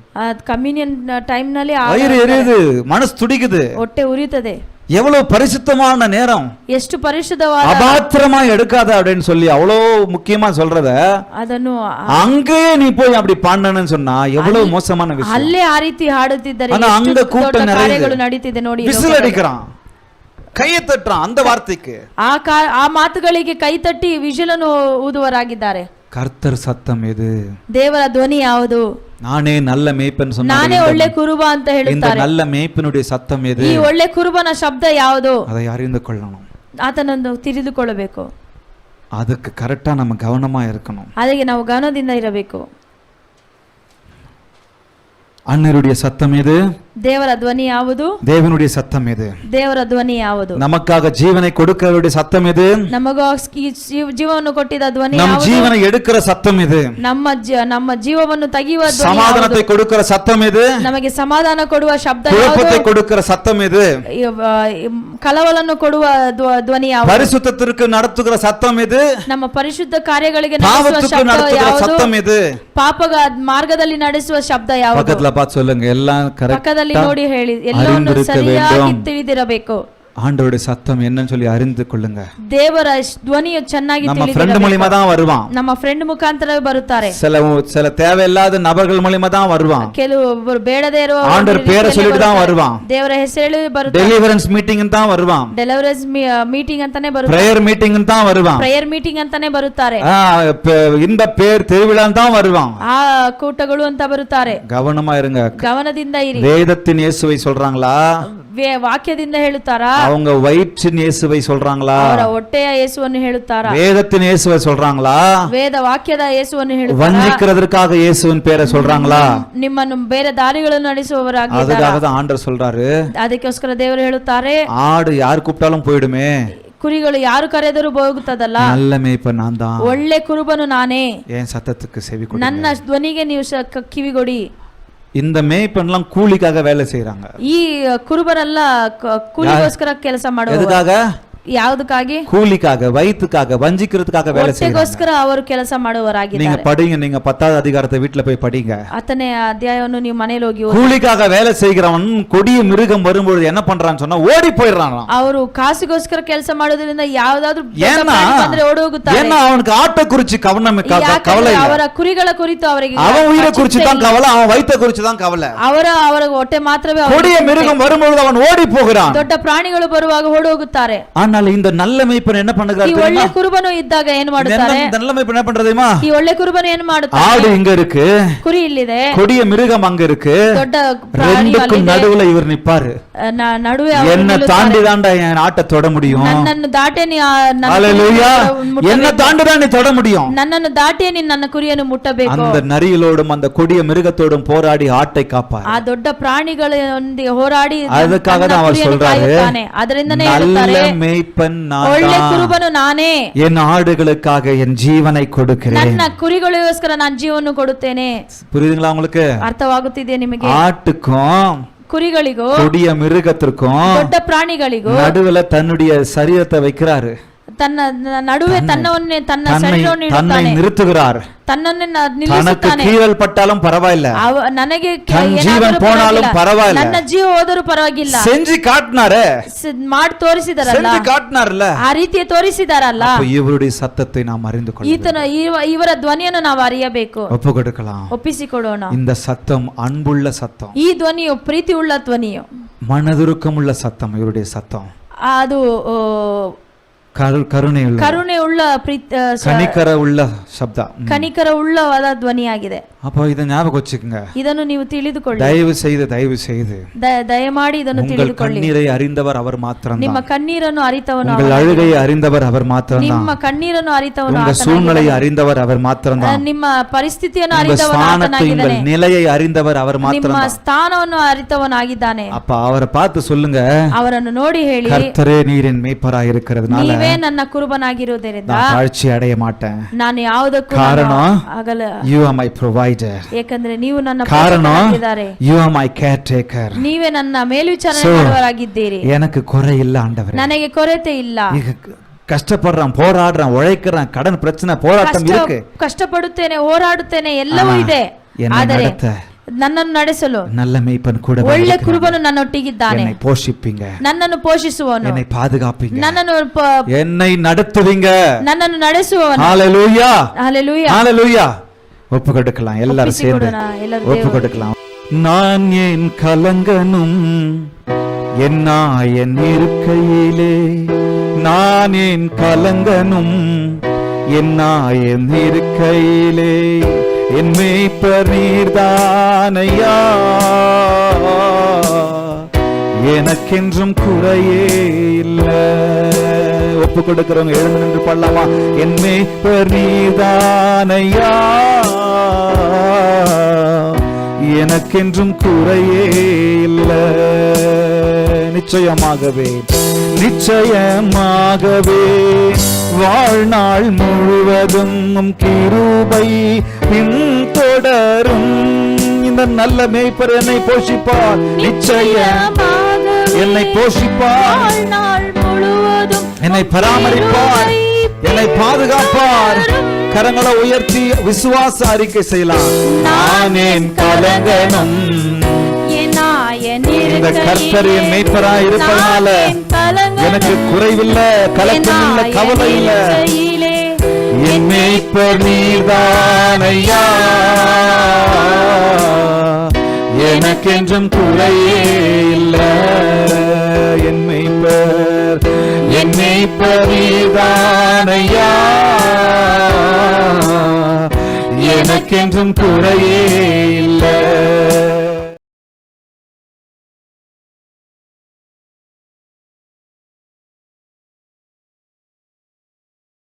ಕಮ್ಯೂನಿಯನ್ ಟೈಮ್ ನಲ್ಲಿ வயிறு எரியுது, மனசு துடிக்குது, ಹೊಟ್ಟೆ ಉರಿಯುತ್ತದೆ. எவ்வளவு பரிசுத்தமான நேரம், ಎಷ್ಟು ಪರಿಶುದ್ಧವಾದ, அபாத்திரமா எடுக்காத அப்படின்னு சொல்லி அவ்வளவு முக்கியமா சொல்றத ಅದನ್ನು அங்கேயே நீ போய் அப்படி பாடணும்னு சொன்னா எவ்வளவு மோசமான விஷயம். ಅಲ್ಲೇ ಆ ರೀತಿ ಹಾಡುತ್ತಿದ್ದರೆ ஆனா அங்க ಎಷ್ಟು கூட்டம் ದೊಡ್ಡ நிறையுது. ಕಾರ್ಯಗಳು ನಡೀತಿದೆ ನೋಡಿ. விசில் அடிக்கிறான், கையை தட்டுறான் அந்த வார்த்தைக்கு. ಆ ಮಾತುಗಳಿಗೆ ಕೈ ತಟ್ಟಿ ವಿಷಲನ್ನು ಊದುವರಾಗಿದ್ದಾರೆ. கர்த்தர் சத்தம் எது? ದೇವರ ಧ್ವನಿ ಯಾವುದು? நானே நல்ல மேய்ப்பன் சொன்னார். ನಾನೇ ಒಳ್ಳೆ ಕುರುಬ ಅಂತ இந்த ಹೇಳುತ್ತಾರೆ. நல்ல மேய்ப்பனுடைய சத்தம் எது? ಈ ಒಳ್ಳೆ ಕುರುಬನ ಶಬ್ದ ಯಾವುದು? அதை அறிந்து கொள்ளணும், ಆತನನ್ನು ತಿಳಿದುಕೊಳ್ಳಬೇಕು. அதுக்கு கரெக்டா நம்ம கவனமா இருக்கணும். ಅದಕ್ಕೆ ನಾವು ಗಮನದಿಂದ ಇರಬೇಕು. அண்ணருடைய சத்தம் எது? ದೇವರ ಧ್ವನಿ ಯಾವುದು? தேவனுடைய சத்தம் எது? ದೇವರ ಧ್ವನಿ ಯಾವುದು? நமக்காக ஜீவனை கொடுக்கிறவருடைய சத்தம் எது? ನಮಗಾಗಿ ಜೀವವನ್ನು ಕೊಟ್ಟಿದ್ದ ಧ್ವನಿ நம் ಯಾವುದು? ஜீவனை எடுக்கிற சத்தம் எது? ನಮ್ಮ ಜೀವವನ್ನು ತೆಗೆಯುವ ಧ್ವನಿ சமாதானத்தை ಯಾವುದು? கொடுக்கிற சத்தம் எது? ನಮಗೆ ಸಮಾಧಾನ ಕೊಡುವ ಶಬ್ದ ಯಾವುದು? குழப்பத்தை கொடுக்கிற சத்தம் எது? ಕಲವಲನ್ನು ಕೊಡುವ ಧ್ವನಿ ಯಾವುದು? பரிசுத்தத்திற்கு நடத்துகிற சத்தம் எது? ನಮ್ಮ ಪರಿಶುದ್ಧ ಕಾರ್ಯಗಳಿಗೆ ನಡೆಸುವ பாவத்துக்கு ಶಬ್ದ நடத்துகிற ಯಾವುದು? சத்தம் எது? ಪಾಪಗ ಮಾರ್ಗದಲ್ಲಿ ನಡೆಸುವ ಶಬ್ದ ಯಾವುದು? பக்கத்துல பார்த்து சொல்லுங்க, எல்லாம் ಪಕ್ಕದಲ್ಲಿ கரெக்டா ನೋಡಿ ಹೇಳಿ, ಎಲ್ಲವನ್ನು அறிந்திருக்க ಸರಿಯಾಗಿ வேண்டும். ತಿಳಿದಿರಬೇಕು. ஆண்டவருடைய சத்தம் என்னன்னு சொல்லி அறிந்து கொள்ளுங்க. ದೇವರ ಧ್ವನಿಯು ಚೆನ್ನಾಗಿ நம்ம ஃப்ரெண்ட் ತಿಳಿದಿರಬೇಕು. மூலமா தான் வருவான், ನಮ್ಮ ಫ್ರೆಂಡ್ ಮುಖಾಂತರ ಬರುತ್ತಾರೆ. சில தேவையில்லாத நபர்கள் மூலமா தான் வருவான், ಕೆಲವು ಬೇಡದೇ ಇರುವ ஆண்டவர் பேரை சொல்லிட்டு தான் வருவான், ದೇವರ ಹೆಸರು ಬರುತ್ತಾರೆ. டெலிவரன்ஸ் மீட்டிங் தான் வருவான், ಡೆಲಿವರೀಸ್ ಮೀಟಿಂಗ್ ಅಂತಾನೆ ಬರುತ್ತಾರೆ. பிரேயர் மீட்டிங் தான் வருவான், ಪ್ರೇಯರ್ ಮೀಟಿಂಗ್ ಅಂತಾನೆ ಬರುತ್ತಾರೆ. இந்த பேர் திருவிழா தான் வருவான். ಆ ಕೂಟಗಳು ಅಂತ ಬರುತ್ತಾರೆ. கவனமா இருங்க. ಗಮನದಿಂದ ಇರಿ. வேதத்தின் இயேசுவை சொல்றாங்களா? ವಾಕ್ಯದಿಂದ ಹೇಳುತ್ತಾರಾ? அவங்க வயிற்றின் இயேசுவை சொல்றாங்களா, ಅವರ ಹೊಟ್ಟೆಯ ಯೇಸುವನ್ನು ಹೇಳುತ್ತಾರಾ, வேதத்தின் இயேசுவை சொல்றாங்களா, ವೇದ ವಾಕ್ಯದ ಯೇಸುವನ್ನು ಹೇಳುತ್ತಾರಾ, வஞ்சிக்கிறதுக்காக இயேசுவின் பேரை சொல்றாங்களா? ನಿಮ್ಮನ್ನು ಬೇರೆ ದಾರಿಗಳನ್ನು ನಡೆಸುವವರಾಗಿದ್ದಾರೆ. அதுக்காக தான் ஆண்டவர் சொல்றாரு, ಅದಕ್ಕೋಸ್ಕರ ದೇವರು ಹೇಳುತ್ತಾರೆ, ஆடு யார் கூப்பிட்டாலும் போயிடுமே, ಕುರಿಗಳು ಯಾರು ಕರೆದರೂ ಹೋಗುತ್ತದಲ್ಲ, நல்ல மேய்ப்பன் நான் தான், ಒಳ್ಳೆ ಕುರುಬನು ನಾನೇ, என் சத்தத்துக்கு செவி கொடு. ನನ್ನ ಧ್ವನಿಗೆ ನೀವು ಕಿವಿಗೊಡಿ. இந்த மேய்ப்பன்லாம் கூலிக்காக வேலை செய்யறாங்க. ಈ ಕುರುಬರೆಲ್ಲ ಕೂಲಿಗೋಸ್ಕರ ಕೆಲಸ ಮಾಡುವ. எதுக்காக? ಯಾವುದಕ್ಕಾಗಿ? கூலிக்காக, வயிற்றுக்காக, வஞ்சிக்கிறதுக்காக வேலை செய்யறாங்க. ಹೊಟ್ಟೆಗೋಸ್ಕರ ಅವರು ಕೆಲಸ ಮಾಡುವವರಾಗಿದ್ದಾರೆ. நீங்க படிங்க, நீங்க 10வது அதிகாரத்தை வீட்ல போய் படிங்க. 10ನೇ ಅಧ್ಯಾಯವನ್ನು ನೀವು ಮನೆಯಲ್ಲಿ ಹೋಗಿ ಓದಿ. கூலிக்காக வேலை செய்கிறவன் கொடிய மிருகம் வரும்போது என்ன பண்றான்னு சொன்னா ஓடி போயிடுறான். ಅವರು ಕಾಸಿಗೋಸ್ಕರ ಕೆಲಸ ಮಾಡೋದ್ರಿಂದ ಯಾವುದಾದ್ರೂ ಬಂದ್ರೆ ಓಡಿ ಹೋಗುತ್ತಾರೆ. ஏன்னா அவனுக்கு ஆட்டை குறிச்சு கவலை இல்ல, ಅವರ ಕುರಿಗಳ ಕುರಿತು ಅವರಿಗೆ அவன் உயிரை குறிச்சு தான் கவலை, அவன் வயித்தை குறிச்சு தான் கவலை. ಅವರ ಹೊಟ್ಟೆ ಮಾತ್ರವೇ. கொடிய மிருகம் வரும்போது அவன் ஓடி போகிறான், ದೊಡ್ಡ ಪ್ರಾಣಿಗಳು ಬರುವಾಗ ಓಡಿ ಹೋಗುತ್ತಾರೆ. ஆனால் இந்த நல்ல மேய்ப்பன் என்ன பண்ணுகிறார்? ಈ ಒಳ್ಳೆ ಕುರುಬನು ಇದ್ದಾಗ ಏನು ಮಾಡುತ್ತಾರೆ? நல்ல மேய்ப்பன் என்ன பண்றது தெரியுமா? ಈ ಒಳ್ಳೆ ಕುರುಬನು ಏನು ಮಾಡುತ್ತಾರೆ? ஆடு இங்க இருக்கு, ಕುರಿ ಇಲ್ಲಿದೆ, கொடிய மிருகம் அங்க இருக்கு, ದೊಡ್ಡ ಪ್ರಾಣಿ ரெண்டுக்கும் நடுவுல இவர் நிப்பாரு. நடுவே என்ன தாண்டி தாண்டா என் ஆட்டை தொட முடியும், ನನ್ನನ್ನು ದಾಟೆ ನೀ ஹல்லேலூயா, என்ன தாண்டி தான் நீ தொட முடியும், ನನ್ನನ್ನು ದಾಟೆ ನೀ ನನ್ನ ಕುರಿಯನ್ನು ಮುಟ್ಟಬೇಕು. அந்த நரிகளோடும் அந்த கொடிய மிருகத்தோடும் போராடி ஆட்டை காப்பார். ಆ ದೊಡ್ಡ ಪ್ರಾಣಿಗಳೊಂದಿಗೆ ಹೋರಾಡಿ ಅದಕ್ಕಾக தான் அவர் சொல்றாரு, ಅದರಿಂದನೇ நல்ல மேய்ப்பன் நான் ಒಳ್ಳೆ ಕುರುಬನು ನಾನೇ, என் ஆடுகளுக்காக என் ஜீவனை கொடுக்கிறேன். ನನ್ನ ಕುರಿಗಳಿಗೋಸ್ಕರ ನಾನು ಜೀವವನ್ನು ಕೊಡುತ್ತೇನೆ. புரியுதுங்களா உங்களுக்கு? ಅರ್ಥವಾಗುತ್ತಿದೆ ನಿಮಗೆ? ஆட்டுக்கும் ಕುರಿಗಳಿಗೂ கொடிய மிருகத்திற்கும் ದೊಡ್ಡ ಪ್ರಾಣಿಗಳಿಗೂ நடுவுல தன்னுடைய சரீரத்தை வைக்கிறாரு, ತನ್ನ ನಡುವೆ ತನ್ನವನ್ನೇ ತನ್ನ ಶರೀರವನ್ನು ಇಡುತ್ತಾನೆ, நிறுத்துகிறார். ತನ್ನನ್ನೇ தனக்கு ನಿಲ್ಲಿಸುತ್ತಾನೆ. கீழல் பட்டாலும் பரவாயில்ல, ನನಗೆ ஜீவன் போனாலும் பரவாயில்ல, ನನ್ನ ಜೀವ ಹೋದರೂ ಪರವಾಗಿಲ್ಲ, செஞ்சு காட்டினாரு, ಮಾಡಿ ತೋರಿಸಿದಾರಲ್ಲ, செஞ்சு காட்டினார்ல, ಆ ರೀತಿಯ ತೋರಿಸಿದಾರಲ್ಲ. இவருடைய சத்தத்தை நாம் அறிந்து கொள்ளலாம், ಇವರ ಧ್ವನಿಯನ್ನು ನಾವು ಅರಿಯಬೇಕು, ஒப்பு கொடுக்கலாம். ಒಪ್ಪಿಸಿಕೊಡೋಣ. இந்த சத்தம் அன்புள்ள சத்தம், ಈ ಧ್ವನಿಯು ಪ್ರೀತಿ ಉಳ್ಳ ಧ್ವನಿಯು, மனதுருக்கமுள்ள சத்தம். இவருடைய சத்தம் ಅದು கருணை உள்ள, ಕರುಣೆ ಉಳ್ಳ கனிக்கர உள்ள சப்தம், ಕನಿಕರ ಉಳ್ಳವಾದ ಧ್ವನಿಯಾಗಿದೆ. அப்போ இதை ஞாபகம் வச்சுக்கோங்க, ಇದನ್ನು ನೀವು ತಿಳಿದುಕೊಳ್ಳಿ. தயவு செய்து ದಯಮಾಡಿ ಇದನ್ನು ತಿಳಿದುಕೊಳ್ಳಿ. கண்ணீரை அறிந்தவர் அவர் மாத்திரம், ನಿಮ್ಮ ಕಣ್ಣೀರನ್ನು ಅರಿತವನು, உங்கள் அழுகையை அறிந்தவர் அவர் மாத்திரம், ನಿಮ್ಮ ಕಣ್ಣೀರನ್ನು ಅರಿತವನು, உங்கள் சூழ்நிலையை அறிந்தவர் அவர் மாத்திரம், ನಿಮ್ಮ ಪರಿಸ್ಥಿತಿಯನ್ನು உங்கள் ಅರಿತವನು ஸ்தானத்தை, உங்கள் நிலையை அறிந்தவர் அவர் மாத்திரம், ನಿಮ್ಮ ಸ್ಥಾನವನ್ನು ಅರಿತವನಾಗಿದ್ದಾನೆ. அப்ப அவரை பார்த்து சொல்லுங்க, ಅವರನ್ನು ನೋಡಿ ಹೇಳಿ, கர்த்தரே நீர் என் மேய்ப்பராய் இருக்கிறதுனால ನೀವೇ ನನ್ನ ಕುರುಬನಾಗಿರುವುದರಿಂದ நான் தாழ்ச்சி அடைய மாட்டேன். ನಾನು ಯಾವುದಕ್ಕೂ காரணம், ಆಗಲ್ಲ, you are my provider. ಏಕೆಂದರೆ ನೀವು ನನ್ನ காரணம், ಪೋಷಕರಾಗಿದ್ದಾರೆ, you are my caretaker. ನೀವೇ ನನ್ನ ಮೇಲ್ವಿಚಾರಣೆ ಮಾಡುವವರಾಗಿದ್ದೀರಿ. எனக்கு குறை இல்ல ஆண்டவரே, ನನಗೆ ಕೊರತೆ ಇಲ್ಲ. கஷ்டப்படுறான், போராடுறான், உழைக்கிறான், கடன் பிரச்சனை, போராட்டம் இருக்கு, ಕಷ್ಟಪಡುತ್ತೇನೆ, ಹೋರಾಡುತ್ತೇನೆ, ಎಲ್ಲವೂ ಇದೆ. ಆದರೆ ನನ್ನನ್ನು ನಡೆಸಲು நல்ல மேய்ப்பன் கூட, ಒಳ್ಳೆ ಕುರುಬನು ನನ್ನೊಟ್ಟಿಗಿದ್ದಾನೆ, என்னை போஷிப்பீங்க, ನನ್ನನ್ನು ಪೋಷಿಸುವವನು, என்னை பாதுகாப்பீங்க, ನನ್ನನ್ನು என்னை நடத்துவீங்க, ನನ್ನನ್ನು ನಡೆಸುವವನು. ஹalleluya, ஹalleluya, ஹalleluya. ஒப்பு கொடுக்கலாம், எல்லாரும் சேர்ந்து ஒப்பு கொடுக்கலாம். நான் என் கலங்கனும் என் இருக்கையிலே, நான் என் கலங்கனும் என் இருக்கையிலே, என் மேய்ப்பர் நீர்தானையா, எனக்கென்றும் குறையே இல்லை. ஒப்பு கொடுக்கிறவங்க எழுந்து நின்று பாடலாமா? என் மேய்ப்பர் நீர்தானையா, எனக்கென்றும் குறையே இல்லை. நிச்சயமாகவே வாழ்நாள் முழுவதும் கிருபை பின்தொடரும். இந்த நல்ல மேய்ப்பர் என்னை போஷிப்பார், நிச்சயமாக என்னை போஷிப்பார், என்னை பராமரிப்பார், என்னை பாதுகாப்பார். கரங்களை உயர்த்தி விசுவாச அறிக்கை செய்யலாம். நான் என் கலங்கனும், இந்த கர்த்தர் என் மேய்ப்பராய் இருப்பதனால எனக்கு குறைவில்லை, கலக்கம் இல்லை, கவலை இல்லை. என் மேய்ப்பர் நீர்தானையா, எனக்கென்றும் குறையே இல்லை. என் மேய்ப்பர் நீர்தானையா, எனக்கென்றும் குறையே இல்லை.